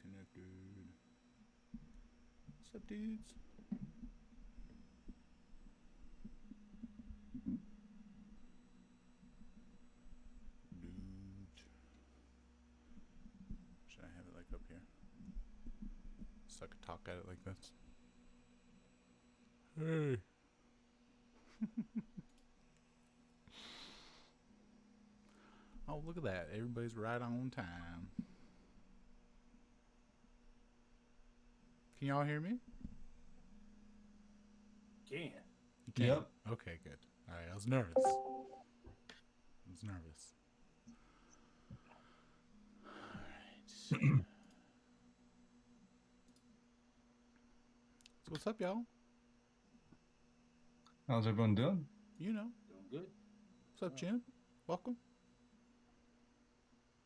Connected. What's up, dudes? Dude. Should I have it like up here? So I could talk at it like this. Hey. Oh, look at that. Everybody's right on time. Can y'all hear me? Can. You can? Yep. Okay, good. Alright, I was nervous. Alright. So what's up, y'all? How's everyone doing? You know. Doing good. What's up, Jim? Welcome.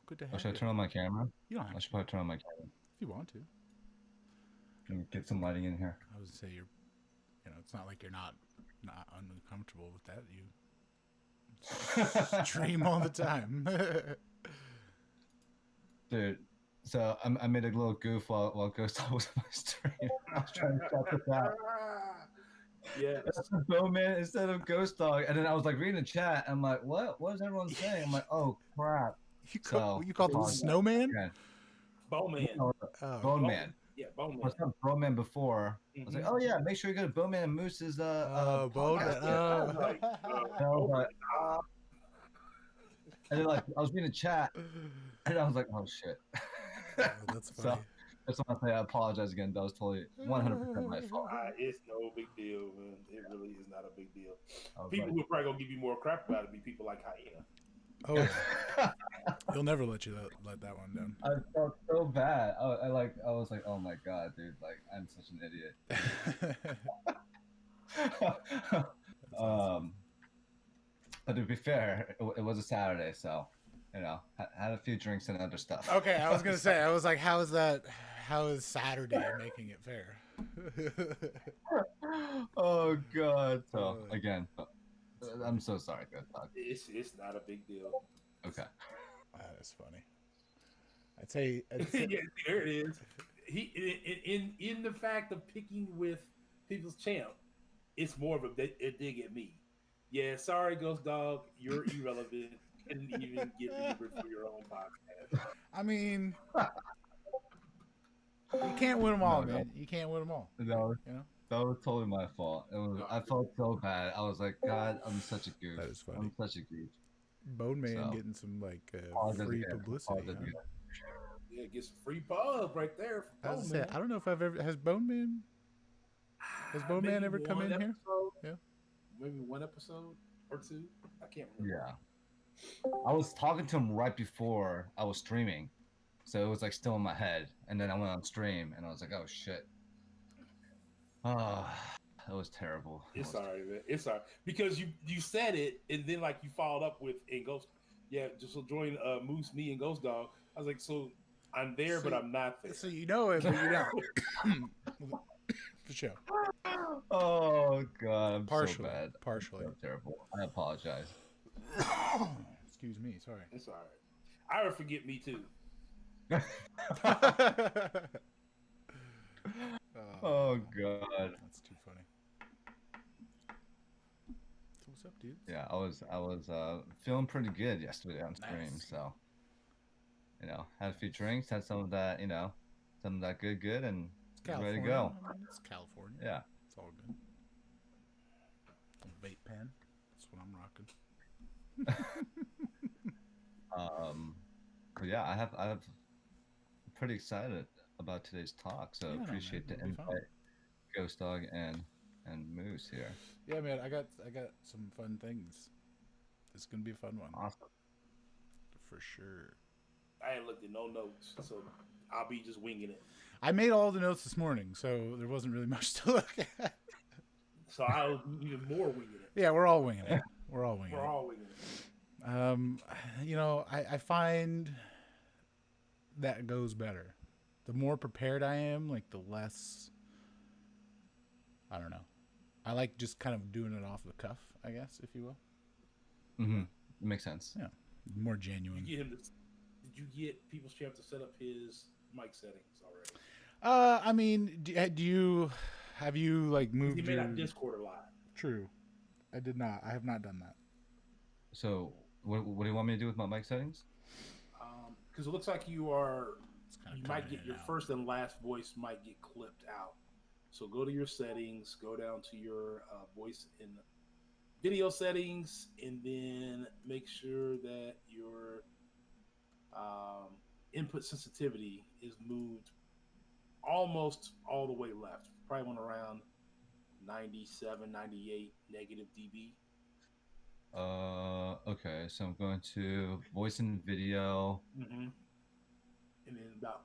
Good to have Should I you. turn on my camera? You don't I have should to probably turn on my camera if you want to. and get some lighting in here. I would say it's not like you're not uncomfortable with that. You stream all the time. Dude, so I made a little goof while Ghost Dog was on my stream. I was trying to check this out. Yeah. That's Bowman instead of Ghost Dog. And then I was like reading the chat. I'm like, what? What is everyone saying? I'm like, oh, crap. You called him Snowman? Yeah. Bowman. Oh. Bowman. Yeah, I Bowman. was talking Bowman before. I was like, oh, yeah, make sure you go to Bowman and Moose's Bowman. podcast. Like, And I was like, and then like I was reading the chat, and I was like, oh shit. That's funny. So that's why I say I apologize again. That was totally 100% my fault. it's no big deal, man. It really is not a big deal. I was People like, who are probably gonna give you more crap about it be people like Hyena. Oh, yeah. He'll never let you let that one down. I felt so bad. I was like, oh my god, dude, like I'm such an idiot. Awesome. But to be fair, it was a Saturday, so had a few drinks and other stuff. Okay, I was gonna say, I was like, how is that? How is Saturday making it fair? Oh god. So again, I'm so sorry, Ghost Dog. It's not a big deal. Okay. That is funny. I'd say Yeah, there it is. He in the fact of picking with people's champ, it's more of a dig at me. Yeah, sorry, Ghost Dog, you're irrelevant. Couldn't even get delivered for your own podcast. I mean, you can't win them all, No, man. You can't win them all. That was, You know? that was totally my fault. I felt so bad. I was like, God, I'm such a goof. That is funny. I'm such a goof. Bone Man So, getting some apologize free again. publicity. Apologize Huh? again. Yeah, get some free pub right there. I was gonna say, I don't know if I've ever has Bone Man. Has Bone Man ever come in here? Yeah. Maybe one episode or two. I can't remember. Yeah. I was talking to him right before I was streaming. So it was like still in my head. And then I went on stream and I was like, oh shit. Oh, that was terrible. It's alright, man. It's alright. Because you said it and then like you followed up with in Ghost. Yeah, just so join Moose, me, and Ghost Dog. I was like, so I'm there, but I'm not there. So you know it, but you don't. For sure. Oh god, I'm Partially. so bad. Partially. So terrible. I apologize. Excuse me. Sorry. It's alright. I would forget me too. Oh god. That's too funny. So what's up, dude? Yeah, I was feeling pretty good yesterday on stream, Nice. so had a few drinks, had some of that, some of that good and It's ready California. to go. I mean, it's California. Yeah. It's all good. A vape pen. That's what I'm rocking. But yeah, I'm pretty excited about today's talk, so Yeah, appreciate man, the it'll be fun. invite, Ghost Dog and Moose here. Yeah, man. I got some fun things. It's gonna be a fun one. Awesome. For sure. I ain't looked at no notes, so I'll be just winging it. I made all the notes this morning, so there wasn't really much to look at. So I'll even more winging it. Yeah, we're all winging it. We're all winging We're it. all winging it. I find that goes better. The more prepared I am, like the less, I don't know. I like just kind of doing it off the cuff, I guess, if you will. Mm-hmm. It makes sense. Yeah. More genuine. Did you get People's Champ to set up his mic settings already? I mean, do you have you like moved You may your not Discord a lot. True. I did not. I have not done that. So what do you want me to do with my mic settings? Because it looks like you are. It's kind You of might get your first and last voice might get clipped out. So go to your settings, go down to your voice and video settings, and then make sure that your input sensitivity is moved almost all the way left. Probably went around 97, 98 negative dB. Okay, so I'm going to voice and video. Mm-hmm. And then about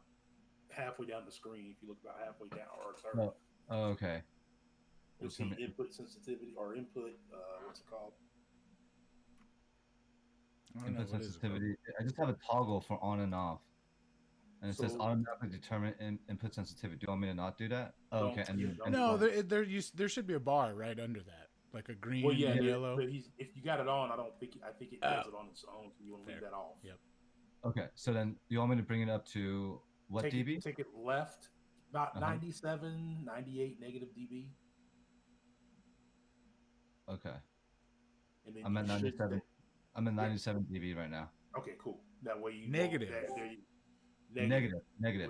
halfway down the screen, if you look about halfway down, or sorry, Okay. you'll see input sensitivity or input. What's it called? I don't know, Input what is it called? sensitivity. I just have a toggle for on and off, and it says So- automatically determine input sensitivity. Do you want me to not do that? Oh, Don't- okay. And, yeah, then- don't- and No, there should be a bar right under that, like a green Well, yeah, and but- yellow. But if you got it on, I think it does it on its own. So you want to leave Fair. that off. Yep. okay. So then you want me to bring it up to what take dB? Take it left, about Uh-huh. 97, 98 negative dB. Okay. And then I'm at you should- 97. I'm at 97 dB right now. Okay, cool. That way you Negative.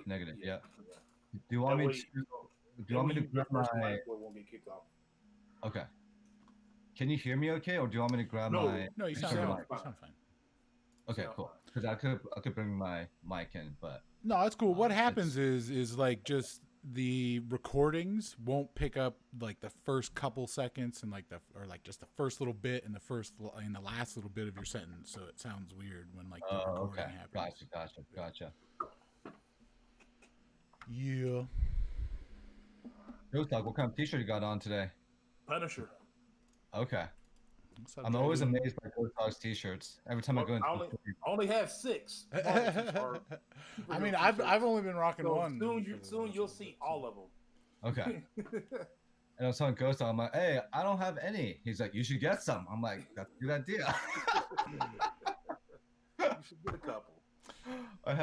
Negative. Yeah. Do you want That me way- to? Do you want me to grab my? won't get kicked off. Okay. Can you hear me okay, or do you want me to grab No. my? No, you sound external fine. mic? You sound fine. Okay, Sound cool. fine. Because I could bring my mic in, but No, that's cool. What It's- happens is like just the recordings won't pick up like the first couple seconds and like just the first little bit and the last little bit of your sentence, so it sounds weird when like the recording okay. happens. Gotcha. Yeah. Ghost Dog, what kind of T-shirt you got on today? Punisher. Okay. What's up, I'm always Jody? amazed by Ghost Dog's T-shirts. Every time I go into I only have 6. I mean, I've only been rocking So one. soon you'll see all of them. Okay. And I was telling Ghost Dog, I'm like, hey, I don't have any. He's like, you should get some. I'm like, that's a good idea. You should get a couple. I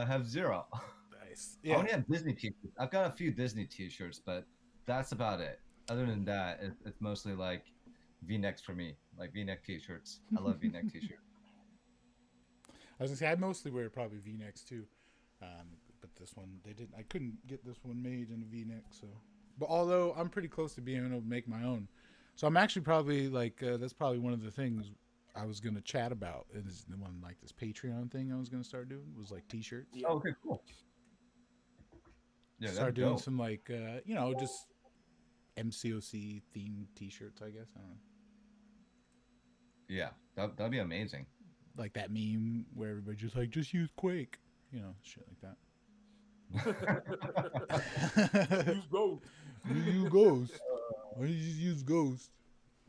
have 0. Nice. I Yeah. only have Disney T-shirts. I've got a few Disney T-shirts, but that's about it. Other than that, it's mostly like V-necks for me, like V-neck T-shirts. I love V-neck T-shirts. I was gonna say I mostly wear probably V-necks too, but this one they didn't. I couldn't get this one made in a V-neck, so. But although I'm pretty close to being able to make my own, so I'm actually probably like that's probably one of the things I was gonna chat about. Is the one like this Patreon thing I was gonna start doing was like T-shirts. Yeah. Oh, okay, cool. Yeah, Start that's doing dope. some like just MCOC themed T-shirts. I guess I don't know. Yeah, that'd be amazing. Like that meme where everybody's just like, just use Quake, shit like that. Use Ghost. You use Ghost. Why don't you just use Ghost?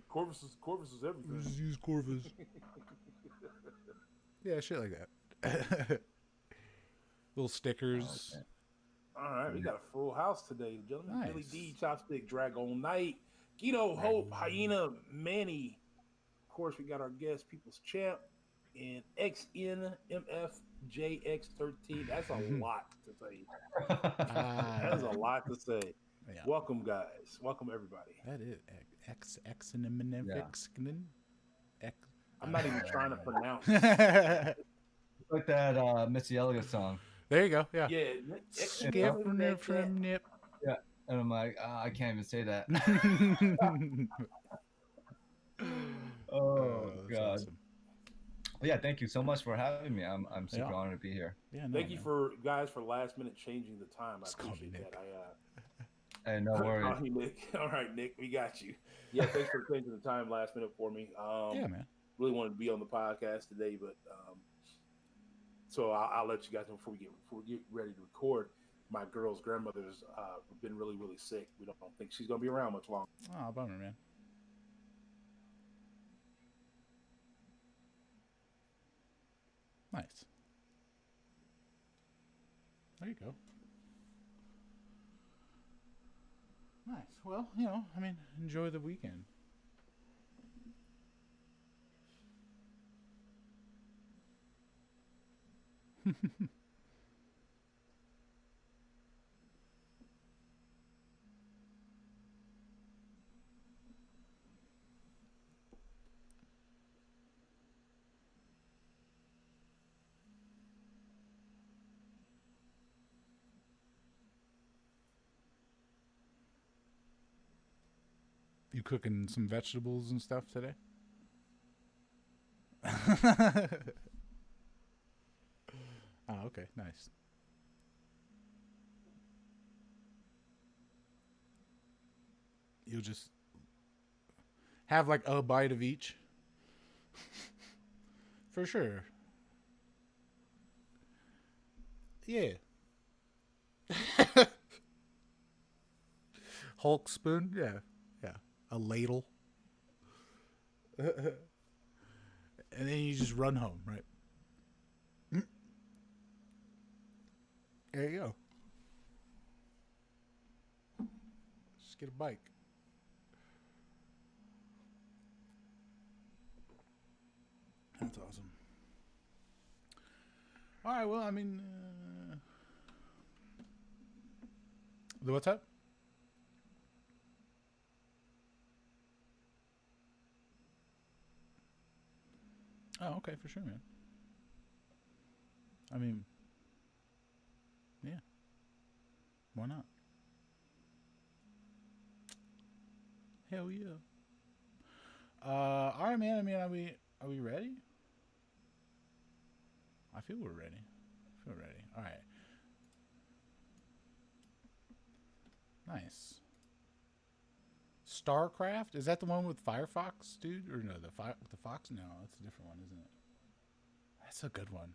Corvus is everything. Just use Corvus. Yeah, shit like that. Little stickers. Okay. All right, we got a full house today, gentlemen. Nice. Billy D, Chopstick, Dragon Knight, Guido, Hope, Hyena, Manny. Of course, we got our guest, People's Champ, and XNMFJX13. That's a lot to say. That is a lot to say. Yeah. Welcome, guys. Welcome, everybody. That is X and I'm not even trying to pronounce. There It's like that Missy Elliott song, you go. Yeah. Yeah. Skip from nip. and I'm like, I can't even say that. Oh that's God. awesome. But yeah, thank you so much for having me. I'm super Yeah. honored to be here. Yeah. No, Thank you man. for guys for last minute changing the time. I Just call me appreciate Nick. that. And no worries. Call me Nick. All right, Nick, we got you. Yeah, thanks for changing the time last minute for me. Yeah, man. Really wanted to be on the podcast today, but so I'll let you guys know before we get ready to record. My girl's grandmother's been really sick. We don't think she's gonna be around much longer. Oh, bummer, man. Nice. There you go. Nice. Well, I mean, enjoy the weekend. You cooking some vegetables and stuff today? Oh, okay, nice. You'll just have like a bite of each. For sure. Yeah. Hulk spoon? Yeah. Yeah. A ladle. And then you just run home, right? There you go. Just get a bike. That's awesome. All right, well, I mean, what's up? Oh, okay, for sure, man. I mean, yeah, why not? Hell yeah. All right, man. I mean, are we ready? I feel we're ready. I feel ready. All right. Nice. StarCraft? Is that the one with Firefox, dude? Or no, the Fox? No, that's a different one, isn't it? That's a good one.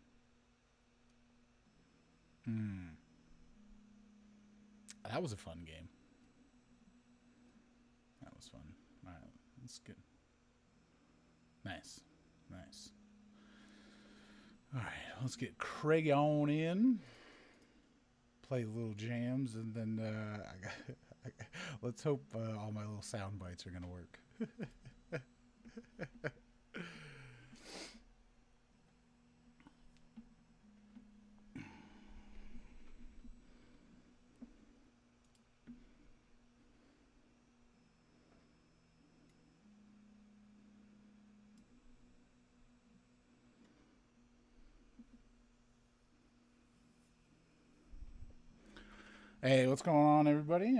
Hmm. That was a fun game. That was fun. All right, that's good. Nice. Nice. All right, let's get Craig on in. Play little jams, and then let's hope all my little sound bites are gonna work. Hey, what's going on, everybody?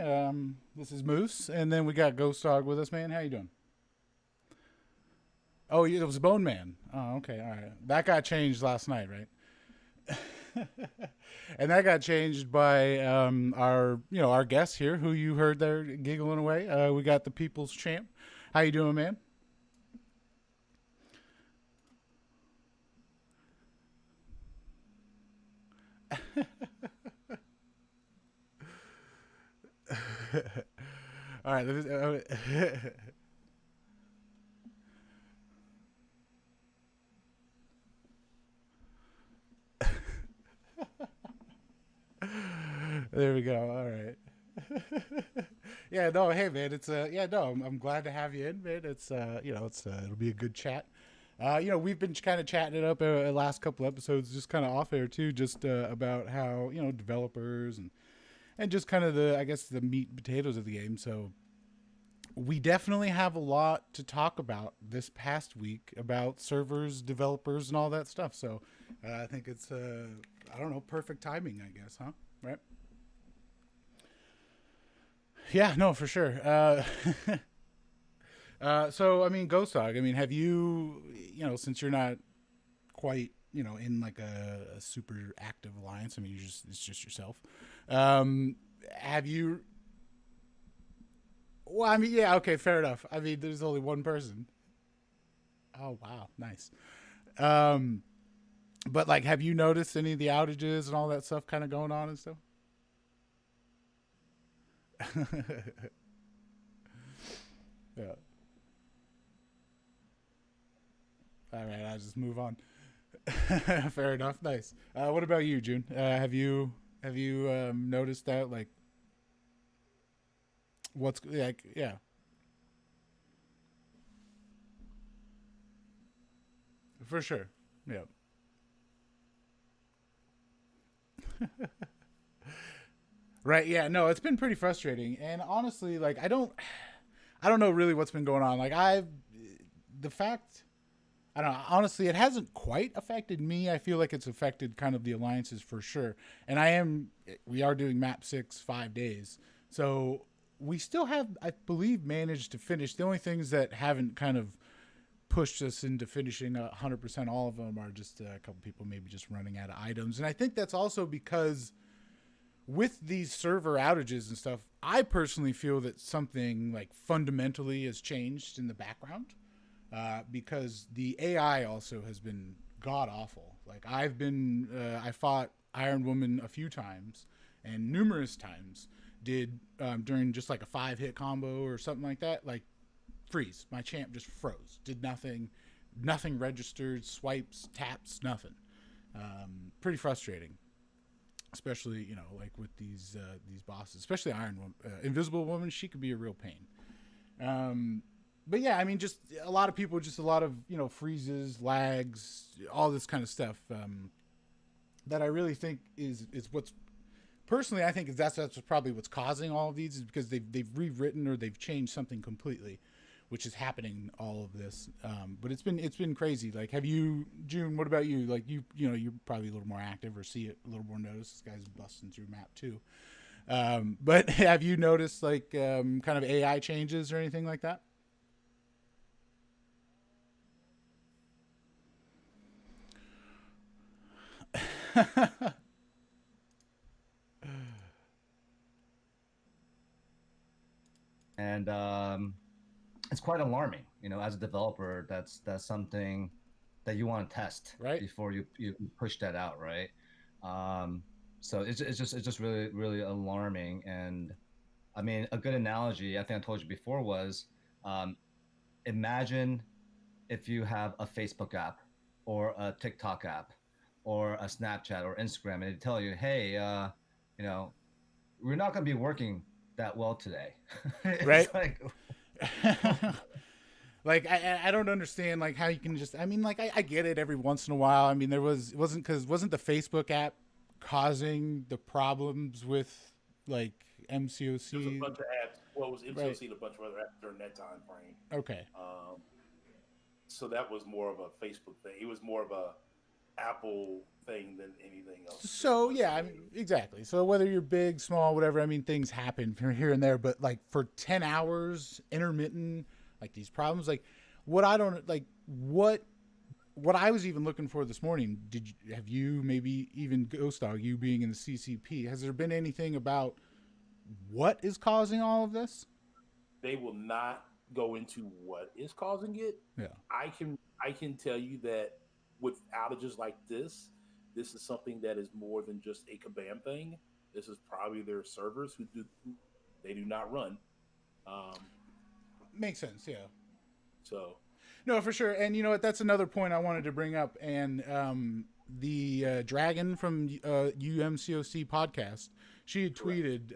This is Moose, and then we got Ghost Dog with us, man. How you doing? Oh, it was Bone Man. Oh, okay, all right. That got changed last night, right? And that got changed by our guest here, who you heard there giggling away. We got the People's Champ. How you doing, man? All right. There we go. All right. Yeah. No. Hey, man. It's yeah. No. I'm glad to have you in, man. It's it'll be a good chat. We've been kind of chatting it up last couple episodes, just kind of off air too, just about how developers and just kind of the, I guess, the meat and potatoes of the game. So we definitely have a lot to talk about this past week about servers, developers, and all that stuff. So I think it's I don't know, perfect timing, I guess, huh? Right? Yeah, no, for sure. So I mean, Ghost Dog. I mean, have you, since you're not quite, in like a super active alliance. I mean, it's just yourself. Have you? Well, I mean, yeah, okay, fair enough. I mean, there's only one person. Oh wow, nice. Um, but like, have you noticed any of the outages and all that stuff kind of going on and stuff? Yeah. All right, I'll just move on. Fair enough. Nice. What about you, June? Have you noticed that, like, what's like? Yeah, for sure. Yeah. Right. Yeah. No, it's been pretty frustrating, and honestly, like, I don't know really what's been going on. Like, the fact, I don't know. Honestly, it hasn't quite affected me. I feel like it's affected kind of the alliances for sure. And we are doing map 6 5 days. So we still have, I believe, managed to finish. The only things that haven't kind of pushed us into finishing 100% all of them are just a couple people maybe just running out of items. And I think that's also because with these server outages and stuff, I personally feel that something like fundamentally has changed in the background, because the AI also has been god awful. Like I fought Iron Woman a few times, and numerous times did during just like a 5-hit combo or something like that, like freeze. My champ just froze, did nothing registered, swipes, taps, nothing. Pretty frustrating, especially like with these bosses, especially Iron Woman, Invisible Woman. She could be a real pain. But yeah, I mean, just a lot of people, just a lot of freezes, lags, all this kind of stuff. That I really think is what's personally I think that's probably what's causing all of these, is because they've rewritten or they've changed something completely, which is happening all of this. But it's been crazy. Like, have you, June? What about you? Like you're probably a little more active or see it a little more noticed. This guy's busting through map too. But have you noticed like kind of AI changes or anything like that? And it's quite alarming. As a developer, that's something that you want to test Right. before you push that out, right? So it's just really really alarming. And I mean, a good analogy I think I told you before was, imagine if you have a Facebook app or a TikTok app or a Snapchat or Instagram, and they tell you, hey, we're not going to be working that well today. It's Right. like, Like I don't understand like how you can just, I mean, like I get it every once in a while. I mean, wasn't the Facebook app causing the problems with like There was a MCOC? bunch of apps. Well, it was MCOC Right. and a bunch of other apps during that time frame. Okay. So that was more of a Facebook thing. It was more of a Apple thing than anything else. So yeah, I mean, exactly. So whether you're big, small, whatever, I mean, things happen from here and there. But like for 10 hours, intermittent, like these problems, like what I don't like, what I was even looking for this morning. Have you maybe even Ghost Dog, you being in the CCP, has there been anything about what is causing all of this? They will not go into what is causing it. Yeah. I can tell you that with outages like this is something that is more than just a Kabam thing. This is probably their servers who do not run. Makes sense. Yeah. So No, for sure. And you know what? That's another point I wanted to bring up. And the Dragon from UMCOC podcast, she had tweeted,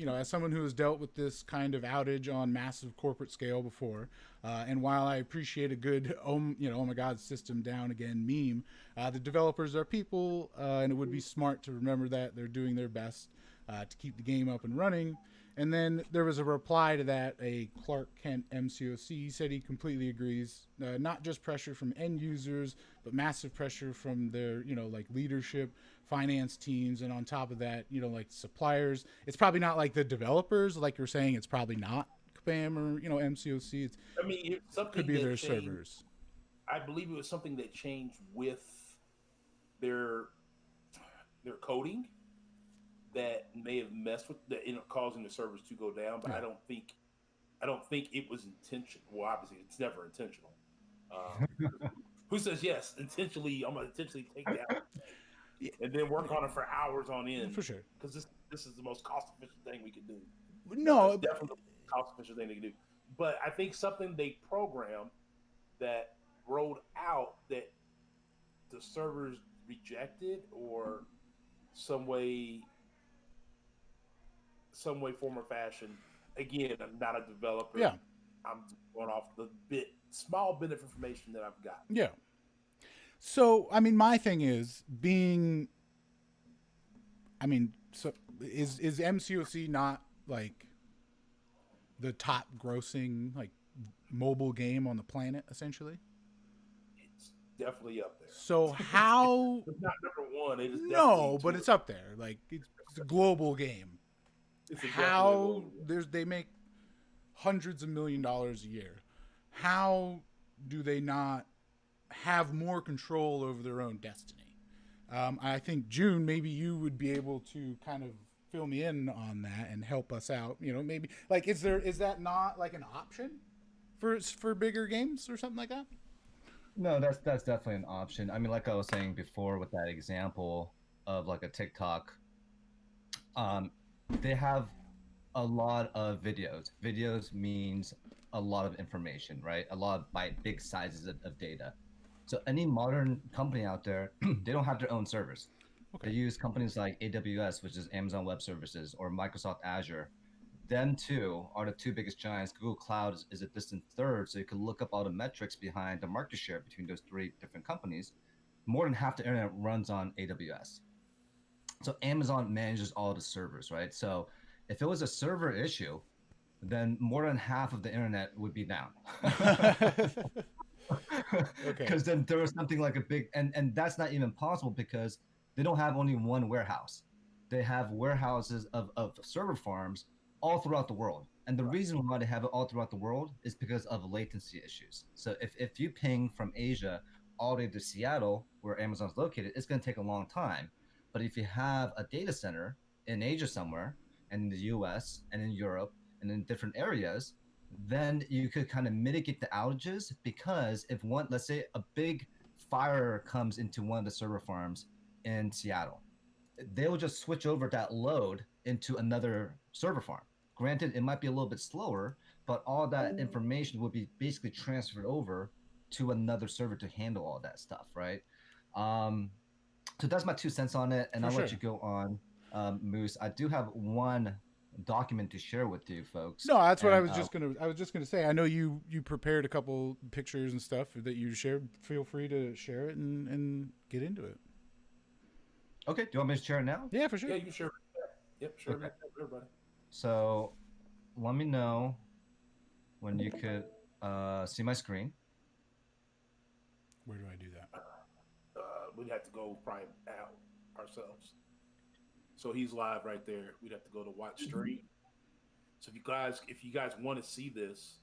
as someone who has dealt with this kind of outage on massive corporate scale before, and while I appreciate a good, oh my God, system down again meme, the developers are people, and it would be smart to remember that they're doing their best to keep the game up and running. And then there was a reply to that, a Clark Kent MCOC. He said he completely agrees. Not just pressure from end users, but massive pressure from their, like leadership, finance teams, and on top of that, like suppliers. It's probably not like the developers, like you're saying. It's probably not Kabam or MCOC. I mean, it's something Could be that their changed. servers. I believe it was something that changed with their coding that may have messed with that, causing the servers to go down. But Yeah. I don't think it was intentional. Well, obviously, it's never intentional. Who says yes? Intentionally, I'm gonna intentionally take that and then work on it for hours on end. For sure. Because this is the most cost efficient thing we can do. No, It's definitely the most cost efficient thing they can do. But I think something they programmed that rolled out that the servers rejected or some way, form, or fashion. Again, I'm not a developer. yeah. I'm going off the small bit of information that I've got. Yeah. So, I mean, my thing is so is MCOC not like the top grossing like mobile game on the planet essentially? It's definitely up there. So how It's not number one. It is no, definitely but two. it's up there. Like it's a global game. It's a how definite they make hundreds of $1 million a year. How do they not have more control over their own destiny? I think June, maybe you would be able to kind of fill me in on that and help us out. Maybe like is that not like an option for bigger games or something like that? No, that's definitely an option. I mean, like I was saying before with that example of like a TikTok, um, they have a lot of videos. Videos means a lot of information, right? A lot of big sizes of data. So any modern company out there, they don't have their own servers. Okay. They use companies like AWS, which is Amazon Web Services, or Microsoft Azure. Them two are the two biggest giants. Google Cloud is a distant third, so you can look up all the metrics behind the market share between those three different companies. More than half the internet runs on AWS. So Amazon manages all the servers, right? So if it was a server issue, then more than half of the internet would be down. Okay. Because then there was something like a big, and that's not even possible because they don't have only one warehouse. They have warehouses of server farms all throughout the world. And the reason why they have it all throughout the world is because of latency issues. So if you ping from Asia all the way to Seattle, where Amazon's located, it's going to take a long time. But if you have a data center in Asia somewhere, and in the US, and in Europe, and in different areas, then you could kind of mitigate the outages, because if one, let's say a big fire comes into one of the server farms in Seattle, they will just switch over that load into another server farm. Granted, it might be a little bit slower, but all that information would be basically transferred over to another server to handle all that stuff, right? So that's my 2 cents on it, and I'll let you go on, Moose. I do have one document to share with you folks. No, that's what I was just gonna say. I know you prepared a couple pictures and stuff that you shared. Feel free to share it and get into it. Okay, do you want me to share it now? Yeah, for sure. Yeah, you can share. Yep, sure. Okay. Everybody. So let me know when you could see my screen. Where do I do that? We'd have to go probably out ourselves. So he's live right there. We'd have to go to watch stream. So if you guys want to see this,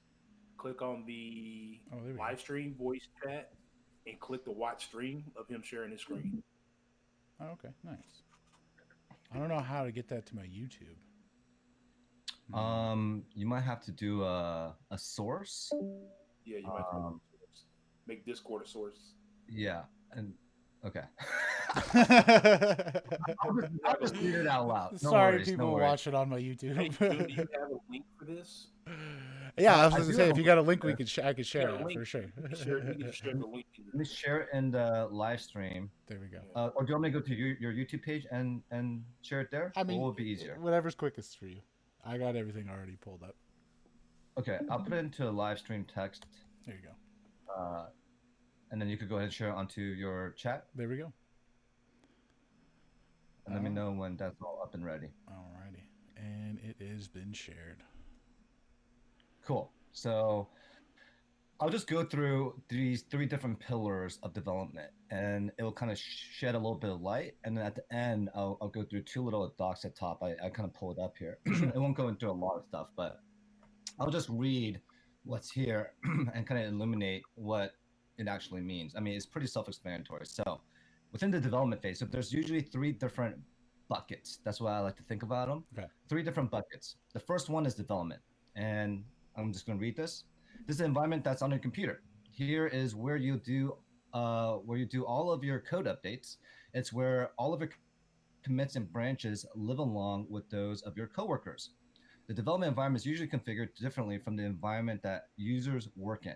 click on the live stream voice chat and click the watch stream of him sharing his screen. Oh, okay, nice. I don't know how to get that to my YouTube. You might have to do a source. Yeah, you might have to make Discord a source. Yeah, and okay. I'll just read it out loud. No Sorry, worries, people watch it on my YouTube. Hey, do you have a link for this? Yeah, I was going to say, if you got a link, I could share it for sure. You can share the link. Let me share it in the live stream. There we go. Or do you want me to go to your YouTube page and share it there? I mean, what would be easier? Whatever's quickest for you. I got everything already pulled up. Okay, I'll put it into a live stream text. There you go. And then you could go ahead and share it onto your chat. There we go. And let me know when that's all up and ready. Alrighty. And it has been shared. Cool. So I'll just go through these 3 different pillars of development, and it will kind of shed a little bit of light. And then at the end, I'll go through 2 little docs at top. I kind of pulled up here. It won't go into a lot of stuff, but I'll just read what's here and kind of illuminate what it actually means. I mean, it's pretty self-explanatory. So within the development phase, so there's usually 3 different buckets. That's why I like to think about them. Okay. 3 different buckets. The first one is development. And I'm just going to read this. This is an environment that's on your computer. Here is where you do all of your code updates. It's where all of your commits and branches live along with those of your coworkers. The development environment is usually configured differently from the environment that users work in,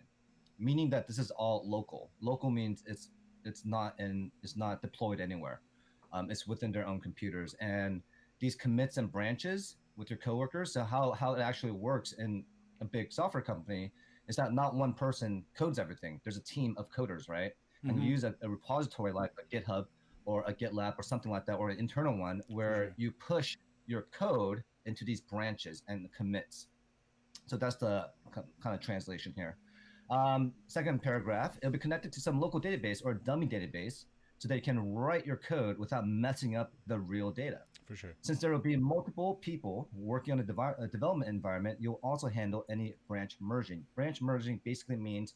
meaning that this is all local. Local means it's not deployed anywhere. It's within their own computers. And these commits and branches with your coworkers, so how it actually works in a big software company is that not one person codes everything. There's a team of coders, right? Mm-hmm. And you use a repository like a GitHub or a GitLab or something like that, or an internal one where you push your code into these branches and commits. So that's the kind of translation here. Second paragraph, it'll be connected to some local database or dummy database so they can write your code without messing up the real data. For sure. Since there will be multiple people working on a development environment, you'll also handle any branch merging. Branch merging basically means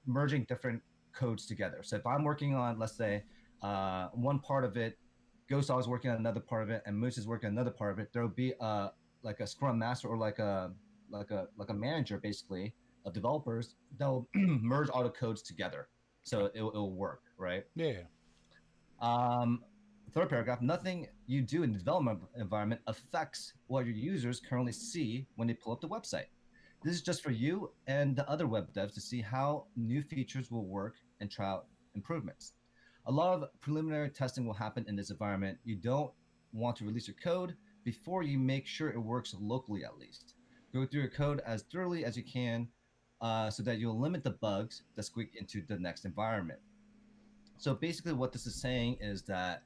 merging different codes together. So if I'm working on, let's say, one part of it, Ghost Dog is working on another part of it, and Moose is working on another part of it, there will be like a Scrum Master or like a manager basically of developers that'll merge all the codes together, so it'll work, right? Yeah. Third paragraph, nothing you do in the development environment affects what your users currently see when they pull up the website. This is just for you and the other web devs to see how new features will work and try out improvements. A lot of preliminary testing will happen in this environment. You don't want to release your code before you make sure it works locally at least. Go through your code as thoroughly as you can so that you'll limit the bugs that squeak into the next environment. So basically what this is saying is that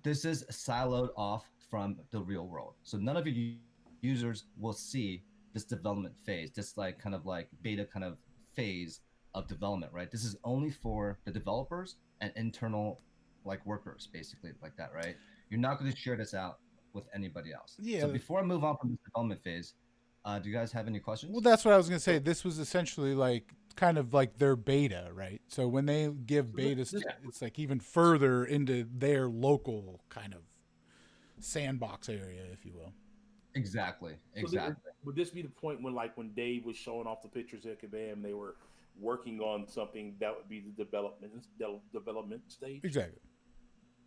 this is siloed off from the real world. So none of your users will see this development phase, this like kind of like beta kind of phase of development, right? This is only for the developers and internal like workers, basically like that, right? You're not going to share this out with anybody else. Yeah. So before I move on from this development phase, do you guys have any questions? Well, that's what I was going to say. This was essentially like kind of like their beta, right? So when they give beta, it's like even further into their local kind of sandbox area, if you will. Exactly. Would this be the point when Dave was showing off the pictures at Kabam, they were working on something that would be the development stage? Exactly.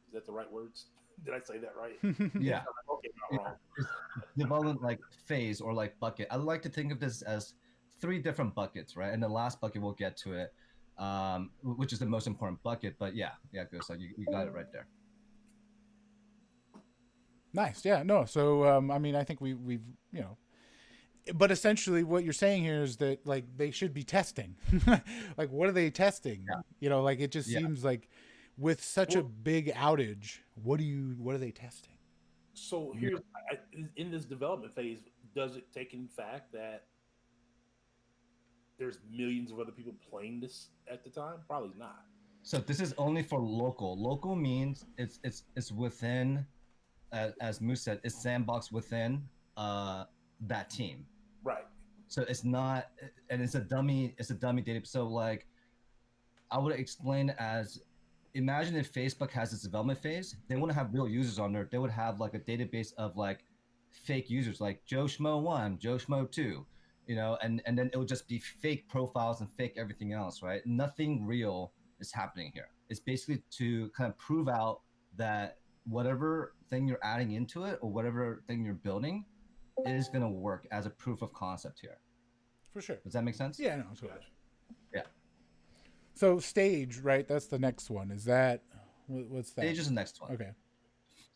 Is that the right words? Did I say that right? Yeah. Okay, not wrong. Development like phase or like bucket. I like to think of this as 3 different buckets, right? And the last bucket, we'll get to it, which is the most important bucket. But yeah, Ghost, you got it right there. Nice. Yeah. No. So I mean, I think we've but essentially what you're saying here is that like they should be testing. Like, what are they testing? Yeah. Like it just seems like with such a big outage, what are they testing? So here's in this development phase, does it take in fact that there's millions of other people playing this at the time? Probably not. So this is only for local. Local means it's within, as Moose said, it's sandbox within that team. Right. So it's not, and it's a dummy data. So like, I would explain as, imagine if Facebook has its development phase, they wouldn't have real users on there. They would have like a database of like fake users, like Joe Schmo 1, Joe Schmo 2, and then it would just be fake profiles and fake everything else, right? Nothing real is happening here. It's basically to kind of prove out that whatever thing you're adding into it or whatever thing you're building is going to work as a proof of concept here. For sure. Does that make sense? Yeah, no, totally. Yeah. So stage, right? That's the next one. Is that what's that? Stage is the next one. Okay.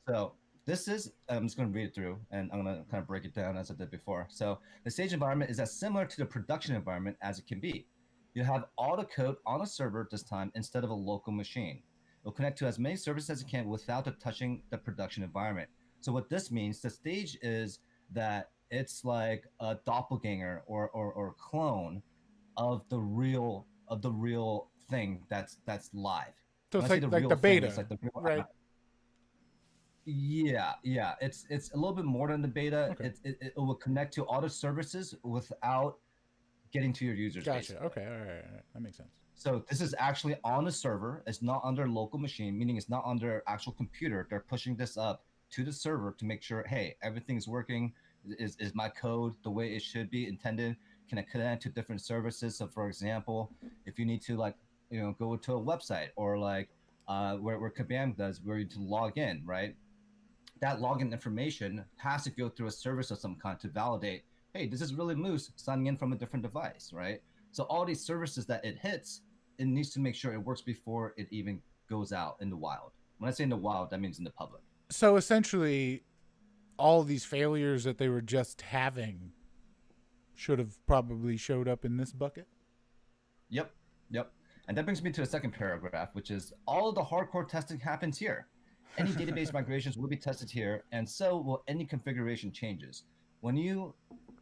So this is, I'm just going to read it through and I'm going to kind of break it down as I did before. So the stage environment is as similar to the production environment as it can be. You have all the code on a server this time instead of a local machine. It'll connect to as many servers as it can without touching the production environment. So what this means, the stage is that it's like a doppelganger or clone of the real thing that's live. So it's like the beta, right? Yeah. It's a little bit more than the beta. Okay. It will connect to all the services without getting to your users. Gotcha. Basically. Okay. All right. That makes sense. So this is actually on the server. It's not under local machine, meaning it's not under actual computer. They're pushing this up to the server to make sure, hey, everything's working. Is my code the way it should be intended? Can I connect to different services? So for example, if you need to go to a website or where Kabam does, where you need to log in, right? That login information has to go through a service of some kind to validate, hey, this is really Moose signing in from a different device, right? So all these services that it hits, it needs to make sure it works before it even goes out in the wild. When I say in the wild, that means in the public. So essentially, all these failures that they were just having should have probably showed up in this bucket? Yep. And that brings me to the second paragraph, which is all of the hardcore testing happens here. Any database migrations will be tested here, and so will any configuration changes. When you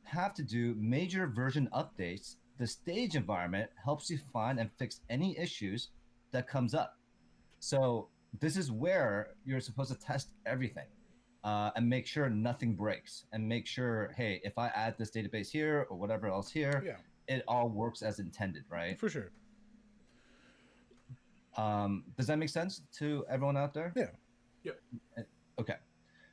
have to do major version updates, the stage environment helps you find and fix any issues that comes up. So this is where you're supposed to test everything and make sure nothing breaks and make sure, hey, if I add this database here or whatever else here, Yeah, it all works as intended, right? for sure. Does that make sense to everyone out there? Yeah. Yep. Okay.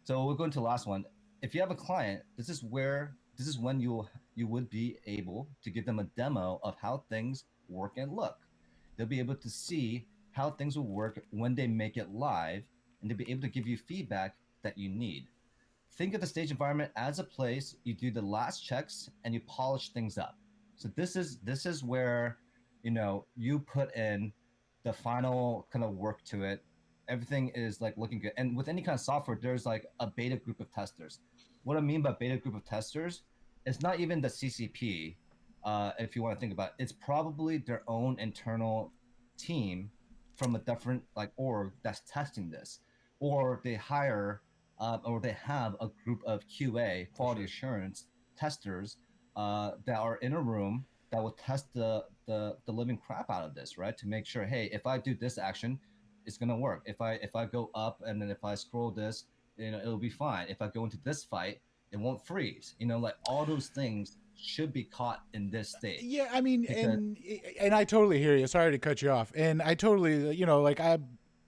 So we'll go into the last one. If you have a client, this is when you would be able to give them a demo of how things work and look. They'll be able to see how things will work when they make it live, and they'll be able to give you feedback that you need. Think of the stage environment as a place you do the last checks and you polish things up. So this is where you put in the final kind of work to it. Everything is like looking good. And with any kind of software, there's like a beta group of testers. What I mean by beta group of testers, it's not even the CCP. If you want to think about it, it's probably their own internal team from a different like org that's testing this, or they hire or they have a group of QA quality assurance testers that are in a room that will test the living crap out of this, right? To make sure, hey, if I do this action, it's gonna work. If I go up and then if I scroll this, it'll be fine. If I go into this fight, it won't freeze. Like all those things should be caught in this state. Yeah, I mean, Because- and I totally hear you. Sorry to cut you off. And I totally, like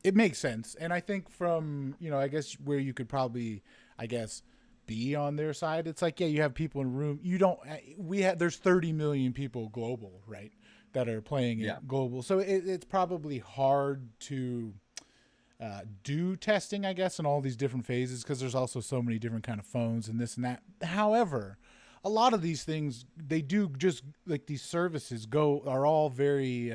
it makes sense. And I think from, I guess where you could probably, I guess, be on their side, it's like, yeah, you have people in a room. There's 30 million people global, right, that are playing Yeah. it global. So it's probably hard to do testing, I guess, in all these different phases because there's also so many different kind of phones and this and that. However, a lot of these things, they do just like these services are all very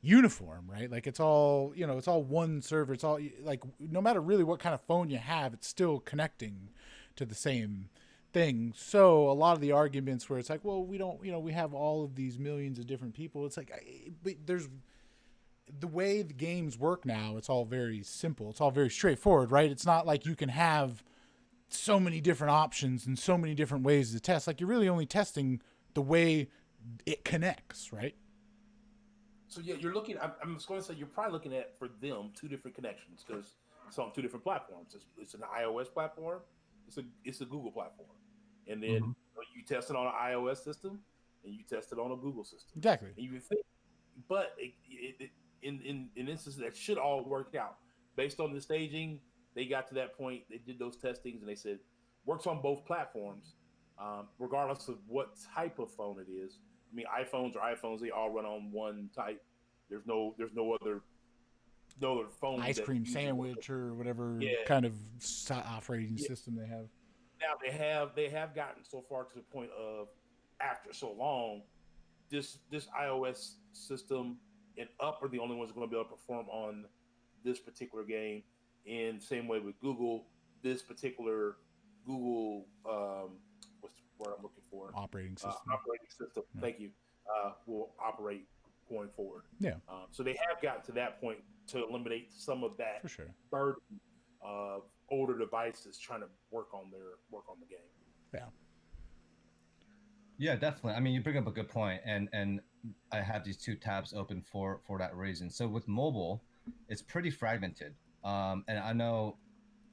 uniform, right? Like it's all, it's all one server. It's all like, no matter really what kind of phone you have, it's still connecting to the same thing. So a lot of the arguments where it's like, well, we don't, we have all of these millions of different people. It's like, but there's the way the games work now. It's all very simple. It's all very straightforward, right? It's not like you can have so many different options and so many different ways to test. Like you're really only testing the way it connects, right? So yeah, you're looking. I'm just going to say you're probably looking at for them two different connections because it's on two different platforms. It's an iOS platform. It's a Google platform, and then you test it on an iOS system and you test it on a Google system. Exactly. And you think, but in instances that should all work out based on the staging. They got to that point. They did those testings and they said works on both platforms, regardless of what type of phone it is. I mean, iPhones are iPhones. They all run on one type. There's no other phone. Ice cream sandwich or whatever kind of operating system they have. Now they have gotten so far to the point of after so long, this iOS system and Up are the only ones going to be able to perform on this particular game. In same way with Google, this particular Google, what's the word I'm looking for? Operating system. Yeah. Thank you. Will operate going forward. Yeah. So they have gotten to that point to eliminate some of that For sure. burden of older devices trying to work on the game. Yeah. Yeah, definitely. I mean, you bring up a good point, and I have these two tabs open for that reason. So with mobile, it's pretty fragmented. And I know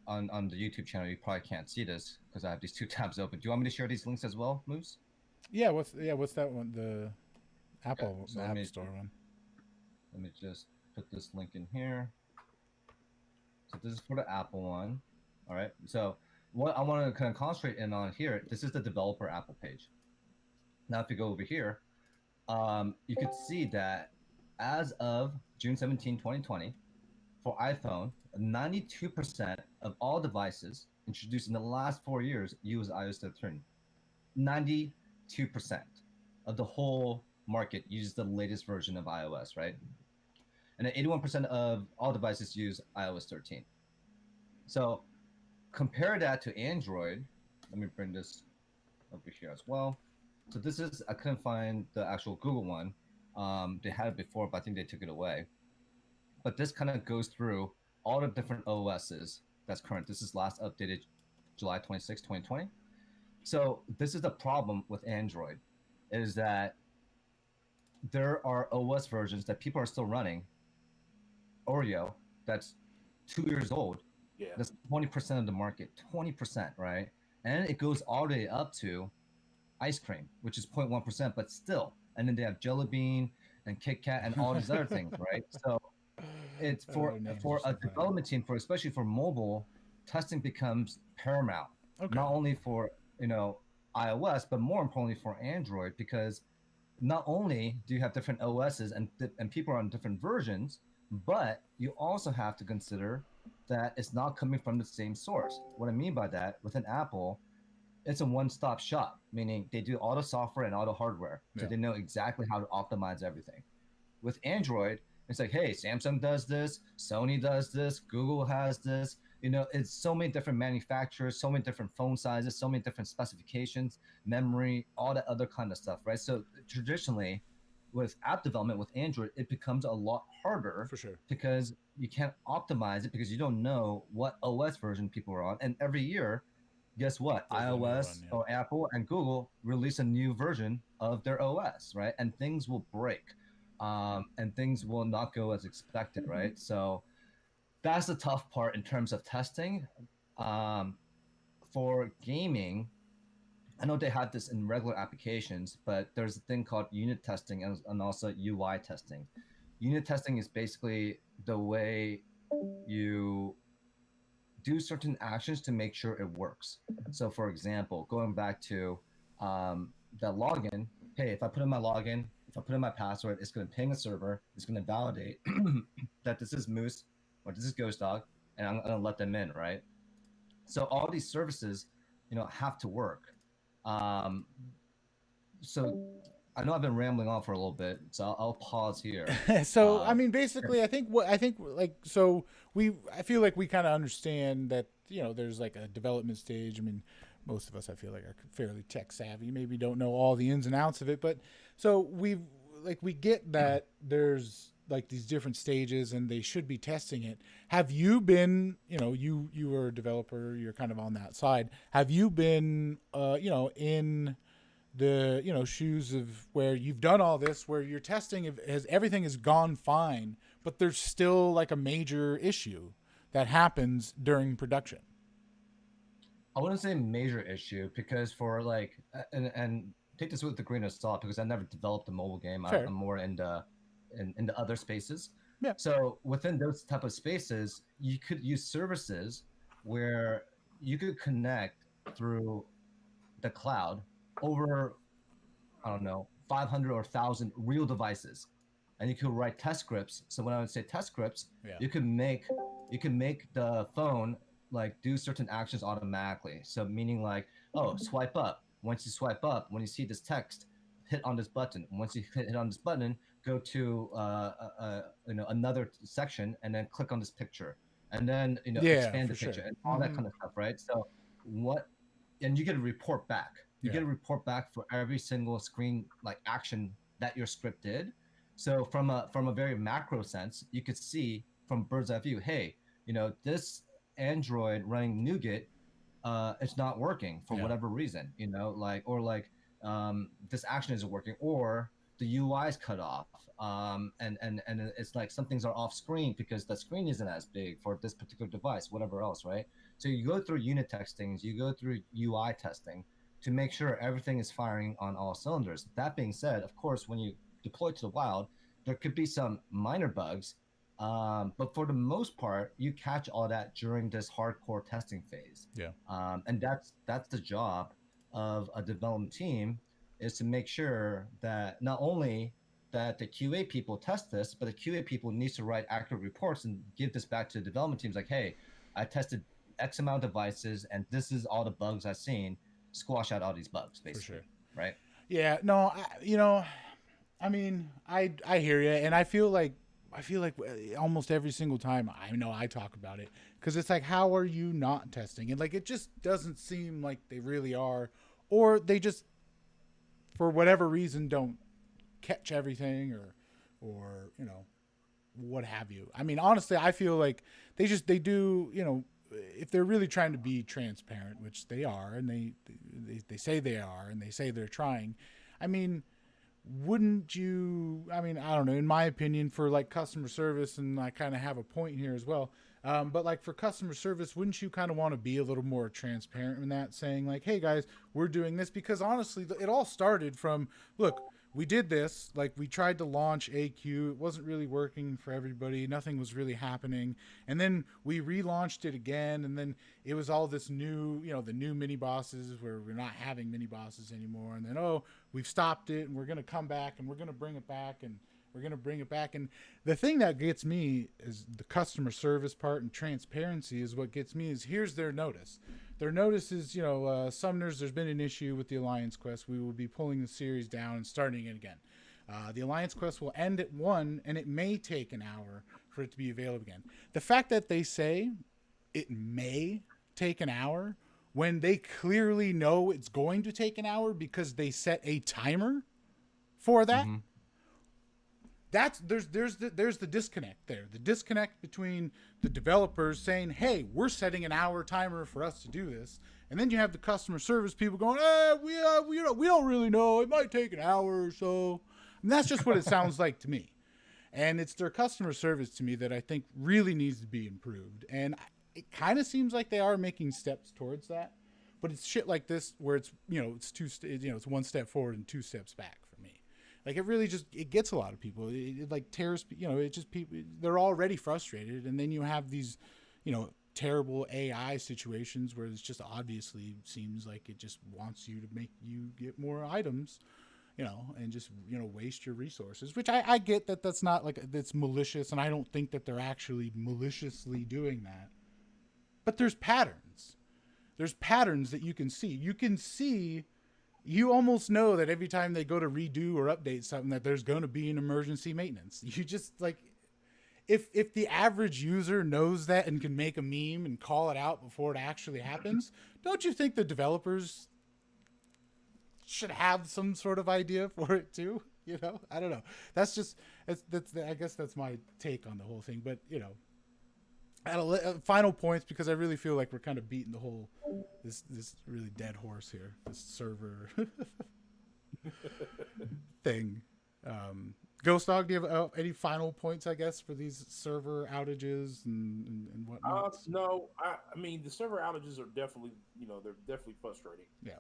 on the YouTube channel you probably can't see this because I have these two tabs open. Do you want me to share these links as well, Moose? Yeah. What's that one? The Apple Okay, so App Store one. Let me just put this link in here. So this is for the Apple one. All right. So what I want to kind of concentrate in on here, this is the developer Apple page. Now, if you go over here, you could see that as of June 17, 2020, for iPhone, 92% of all devices introduced in the last 4 years use iOS 13. 92% of the whole market uses the latest version of iOS, right? And then 81% of all devices use iOS 13. So compare that to Android. Let me bring this over here as well. So this is, I couldn't find the actual Google one. They had it before, but I think they took it away. But this kind of goes through all the different OSs that's current. This is last updated July 26, 2020. So this is the problem with Android, is that there are OS versions that people are still running Oreo that's 2 years old. Yeah. That's 20% of the market, 20%, right? And it goes all the way up to ice cream, which is 0.1%, but still. And then they have Jelly Bean and Kit Kat and all these other things, right? So it's Names for are so a funny. development team, for especially for mobile, testing becomes paramount. Okay. Not only for iOS, but more importantly for Android, because not only do you have different OSs and people are on different versions, but you also have to consider that it's not coming from the same source. What I mean by that, within Apple, it's a one-stop shop, meaning they do all the software and all the hardware, so Yeah. they know exactly how to optimize everything. With Android, it's like, hey, Samsung does this, Sony does this, Google has this. It's so many different manufacturers, so many different phone sizes, so many different specifications, memory, all that other kind of stuff, right? So traditionally, with app development with Android, it becomes a lot harder For sure. because you can't optimize it because you don't know what OS version people are on. And every year, guess what? There's a new iOS one, yeah. or Apple and Google release a new version of their OS, right? And things will break, and things will not go as expected, right? So that's the tough part in terms of testing. For gaming, I know they have this in regular applications, but there's a thing called unit testing and also UI testing. Unit testing is basically the way you do certain actions to make sure it works. So, for example, going back to the login, hey, if I put in my login, if I put in my password, it's going to ping a server, it's going to validate that this is Moose or this is Ghost Dog, and I'm going to let them in, right? So all these services, have to work. So I know I've been rambling on for a little bit, so I'll pause here. So I mean, basically, I think like so I feel like we kind of understand that there's like a development stage. I mean, most of us I feel like are fairly tech savvy. Maybe don't know all the ins and outs of it, but so we get that there's like these different stages and they should be testing it. Have you been, you were a developer, you're kind of on that side. Have you been, in the shoes of where you've done all this, where you're testing everything has gone fine, but there's still like a major issue that happens during production? I wouldn't say major issue because for like and take this with a grain of salt because I never developed a mobile game. Fair. I'm more in the other spaces. Yeah. So within those type of spaces, you could use services where you could connect through the cloud over, I don't know, 500 or 1,000 real devices, and you could write test scripts. So when I would say test scripts, Yeah. you can make the phone like do certain actions automatically. So meaning like, oh, swipe up. Once you swipe up, when you see this text, hit on this button. Once you hit on this button, go to another section and then click on this picture, and then expand the picture and all that kind of stuff, right? So and you get a report back. You get a report back for every single screen like action that your script did. So from a very macro sense, you could see from bird's eye view, hey, this Android running NuGet, it's not working for whatever reason, this action isn't working, or the UI is cut off, and it's like some things are off screen because the screen isn't as big for this particular device, whatever else, right? So you go through unit testing, you go through UI testing to make sure everything is firing on all cylinders. That being said, of course, when you deploy to the wild, there could be some minor bugs, but for the most part, you catch all that during this hardcore testing phase. Yeah. And that's the job of a development team, is to make sure that not only that the QA people test this, but the QA people needs to write accurate reports and give this back to the development teams like, hey, I tested X amount of devices and this is all the bugs I've seen. Squash out all these bugs, basically. For sure. Right? Yeah, no, I mean, I hear you, and I feel like almost every single time I talk about it, because it's like, how are you not testing? And like, it just doesn't seem like they really are, or they just, for whatever reason, don't catch everything, or what have you. I mean, honestly, I feel like they do, if they're really trying to be transparent, which they are, and they say they are, and they say they're trying. I mean, wouldn't you, I mean, I don't know, in my opinion, for like customer service, and I kind of have a point here as well, but like for customer service, wouldn't you kind of want to be a little more transparent in that, saying like, hey guys, we're doing this? Because honestly, it all started from, look, we did this, like we tried to launch AQ, it wasn't really working for everybody, nothing was really happening, and then we relaunched it again, and then it was all this new, the new mini bosses where we're not having mini bosses anymore, and then, oh, we've stopped it and we're going to come back and we're going to bring it back and we're going to bring it back. And the thing that gets me is the customer service part, and transparency is what gets me. Is here's their notice. Their notice is, Sumners, there's been an issue with the Alliance Quest. We will be pulling the series down and starting it again. The Alliance Quest will end at 1, and it may take an hour for it to be available again. The fact that they say it may take an hour when they clearly know it's going to take an hour because they set a timer for that. Mm-hmm. There's the disconnect there. The disconnect between the developers saying, "Hey, we're setting an hour timer for us to do this," and then you have the customer service people going, we don't really know. It might take an hour or so." And that's just what it sounds like to me. And it's their customer service to me that I think really needs to be improved. And it kind of seems like they are making steps towards that, but it's shit like this where it's it's one step forward and 2 steps back for me. Like it really it gets a lot of people. It like tears, it just people, they're already frustrated, and then you have these, terrible AI situations where it's just obviously seems like it just wants you to make you get more items, and just, waste your resources, which I get that that's not like, that's malicious. And I don't think that they're actually maliciously doing that, but there's patterns. There's patterns that you can see. You almost know that every time they go to redo or update something that there's going to be an emergency maintenance. You just like, if the average user knows that and can make a meme and call it out before it actually happens, don't you think the developers should have some sort of idea for it too? I don't know. I guess that's my take on the whole thing. But final points, because I really feel like we're kind of beating the whole this really dead horse here, this server thing. Ghost Dog, do you have any final points, I guess, for these server outages and whatnot? No, I mean, the server outages are definitely, they're definitely frustrating. Yeah.